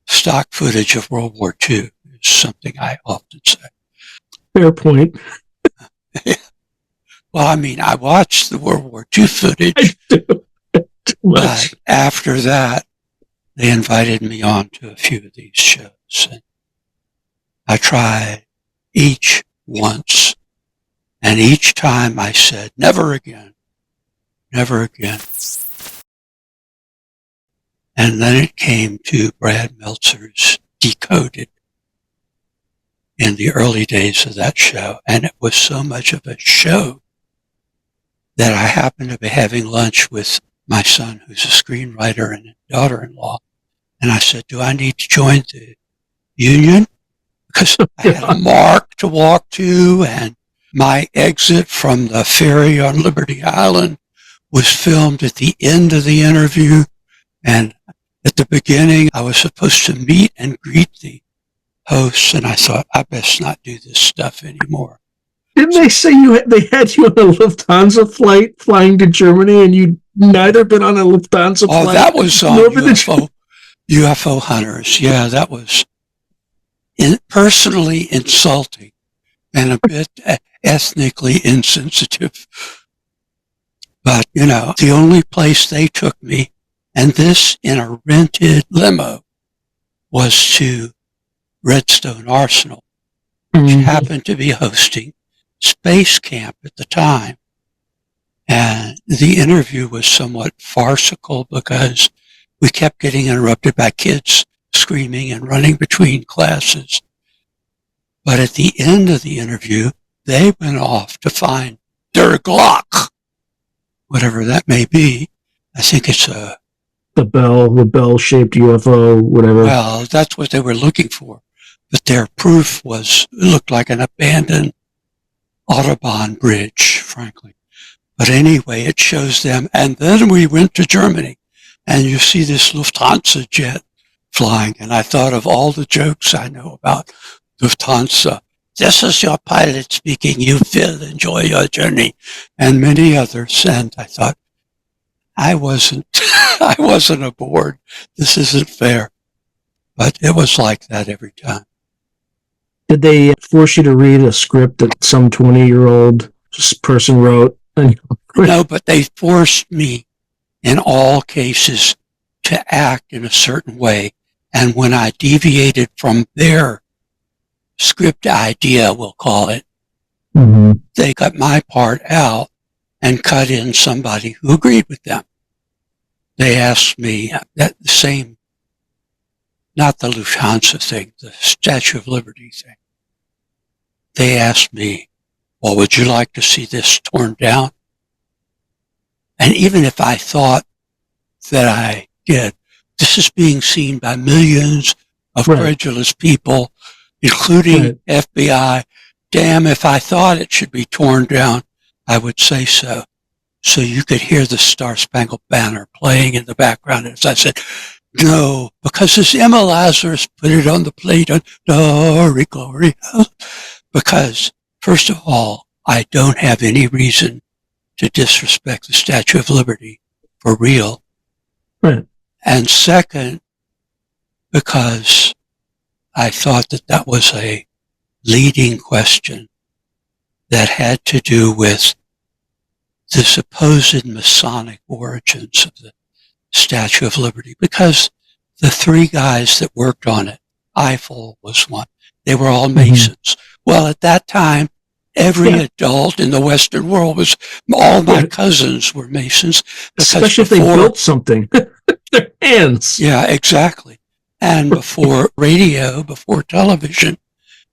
stock footage of World War II, is something I often say. Fair point. Well, I mean, I watched the World War II footage, but after that, they invited me on to a few of these shows. And I tried each once, and each time I said, never again, never again. And then it came to Brad Meltzer's Decoded in the early days of that show, and it was so much of a show that I happened to be having lunch with my son, who's a screenwriter, and daughter-in-law. And I said, do I need to join the union? Because I had a mark to walk to, and my exit from the ferry on Liberty Island was filmed at the end of the interview. And at the beginning, I was supposed to meet and greet the hosts, and I thought, I best not do this stuff anymore. Didn't they say they had you on a Lufthansa flight flying to Germany, and you'd neither been on a Lufthansa flight? Oh, that was on UFO hunters. Yeah, that was personally insulting and a bit ethnically insensitive. But, the only place they took me, and this in a rented limo, was to Redstone Arsenal, which happened to be hosting Space Camp at the time. And the interview was somewhat farcical because we kept getting interrupted by kids screaming and running between classes. But at the end of the interview, they went off to find Der Glock, whatever that may be. I think it's the bell-shaped UFO, whatever. Well, that's what they were looking for. But their proof looked like an abandoned Autobahn bridge, frankly. But anyway, it shows them. And then we went to Germany, and you see this Lufthansa jet flying. And I thought of all the jokes I know about Lufthansa. This is your pilot speaking. You will enjoy your journey. And many others. And I thought, I wasn't aboard. This isn't fair. But it was like that every time. Did they force you to read a script that some 20-year-old person wrote? No, but they forced me in all cases to act in a certain way. And when I deviated from their script idea, we'll call it, they cut my part out and cut in somebody who agreed with them. They asked me that the same, not the Lufthansa thing, the Statue of Liberty thing. They asked me, well, would you like to see this torn down? And even if I thought that I did, this is being seen by millions of credulous people, including FBI. Damn, if I thought it should be torn down, I would say so. So you could hear the Star-Spangled Banner playing in the background. As I said, no, because as Emma Lazarus put it on the plate, glory, glory. Because, first of all, I don't have any reason to disrespect the Statue of Liberty for real. Right. And second, because I thought that was a leading question that had to do with the supposed Masonic origins of the Statue of Liberty. Because the three guys that worked on it, Eiffel was one, they were all Masons. Well, at that time, every adult in the Western world all my cousins were Masons. Especially if they built something. Their hands. Yeah, exactly. And before radio, before television,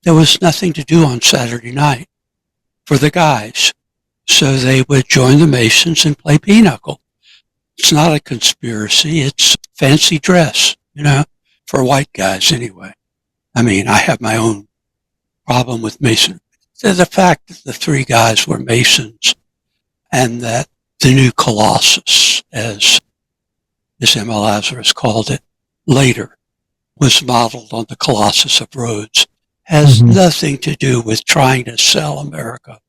there was nothing to do on Saturday night for the guys. So they would join the Masons and play pinochle. It's not a conspiracy. It's fancy dress, for white guys anyway. I mean, I have my own problem with Masons. The fact that the three guys were Masons and that the new Colossus, as Emma Lazarus called it, later was modeled on the Colossus of Rhodes. has nothing to do with trying to sell America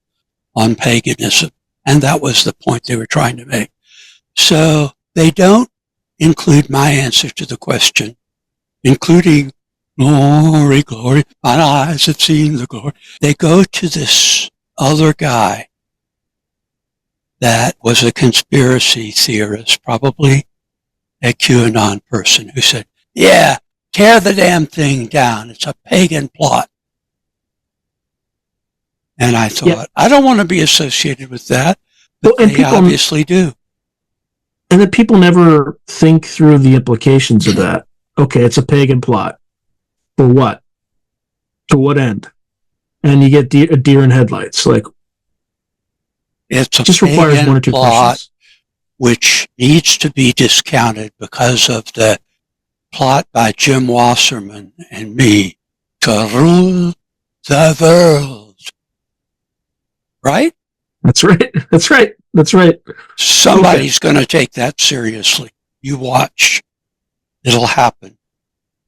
on paganism. And that was the point they were trying to make. So they don't include my answer to the question, including glory, glory, mine eyes have seen the glory. They go to this other guy that was a conspiracy theorist, probably a QAnon person, who said, yeah, tear the damn thing down. It's a pagan plot. And I thought, I don't want to be associated with that. But they obviously do. And then people never think through the implications of that. Okay, it's a pagan plot. For what? To what end? And you get a deer in headlights. Like, it's a just requires pagan one or two plot questions, which needs to be discounted because of the plot by Jim Wasserman and me to rule the world. Right? That's right. That's right. That's right. Somebody's going to take that seriously. You watch. It'll happen.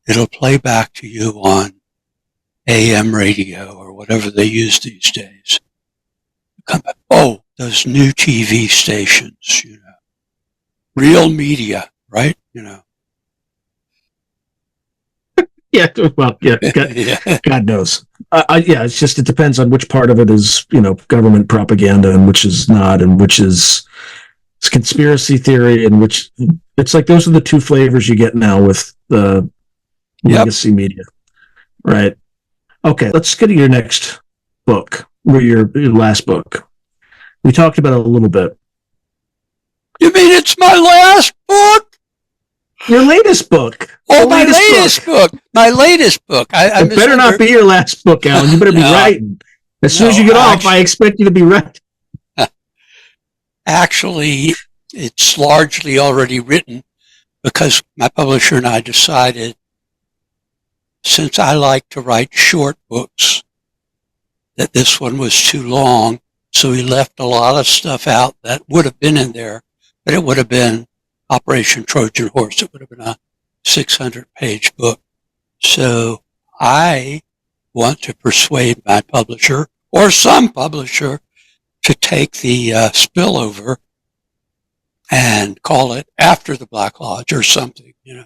It'll play back to you on AM radio or whatever they use these days. Oh, those new TV stations, you know. Real media, right? You know. Yeah, well, yeah, God knows. Yeah, it's just, it depends on which part of it is, you know, government propaganda and which is not, and which is conspiracy theory, and which, it's like those are the two flavors you get now with the legacy media, right? Okay, let's get to your next book, or your last book. We talked about it a little bit. You mean it's my last book? Your latest book. Oh, my latest book. My latest book. It better not be your last book, Alan. You better be writing. As soon as you get off, I expect you to be writing. Actually, it's largely already written because my publisher and I decided, since I like to write short books, that this one was too long. So we left a lot of stuff out that would have been in there, but it would have been Operation Trojan Horse. It would have been a 600-page book. So I want to persuade my publisher, or some publisher, to take the spillover and call it After the Black Lodge or something, you know.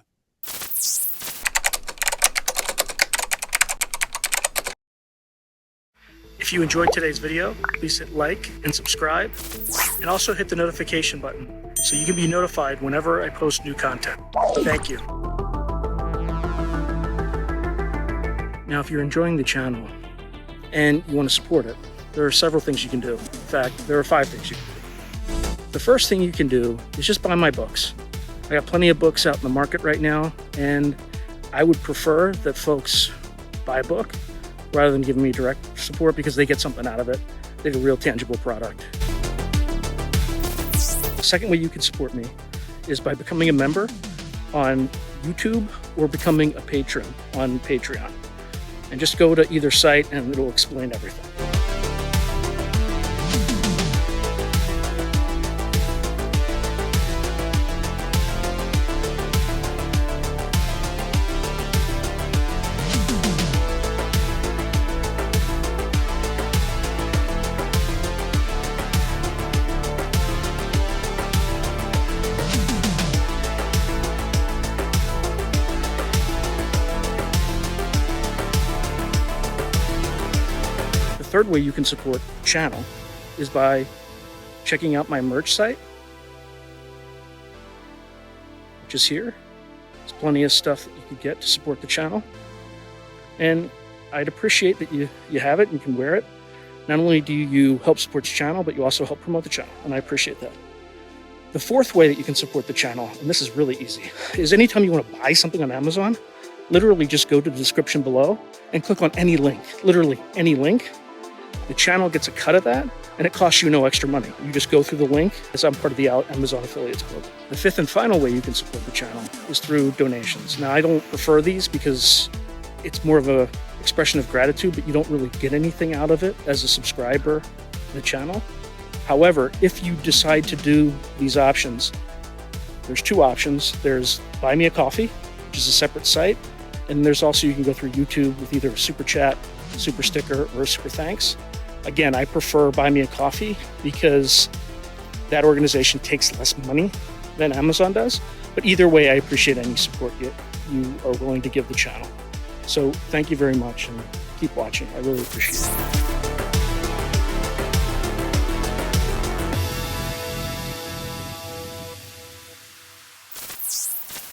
If you enjoyed today's video, please hit like and subscribe, and also hit the notification button so you can be notified whenever I post new content. Thank you. Now, if you're enjoying the channel and you want to support it, there are several things you can do. In fact, there are 5 things you can do. The first thing you can do is just buy my books. I got plenty of books out in the market right now, and I would prefer that folks buy a book rather than giving me direct support, because they get something out of it. They get a real tangible product. The second way you can support me is by becoming a member on YouTube or becoming a patron on Patreon. And just go to either site and it'll explain everything. The third way you can support the channel is by checking out my merch site, which is here. There's plenty of stuff that you can get to support the channel. And I'd appreciate that you have it and you can wear it. Not only do you help support the channel, but you also help promote the channel, and I appreciate that. The fourth way that you can support the channel, and this is really easy, is anytime you want to buy something on Amazon, literally just go to the description below and click on any link, literally any link. The channel gets a cut of that, and it costs you no extra money. You just go through the link, as I'm part of the Amazon Affiliates Club. The fifth and final way you can support the channel is through donations. Now, I don't prefer these because it's more of an expression of gratitude, but you don't really get anything out of it as a subscriber to the channel. However, if you decide to do these options, there's 2 options. There's Buy Me a Coffee, which is a separate site, And there's also, you can go through YouTube with either a super chat, super sticker, or a super thanks. Again, I prefer Buy Me a Coffee because that organization takes less money than Amazon does. But either way, I appreciate any support you are willing to give the channel. So thank you very much and keep watching. I really appreciate it.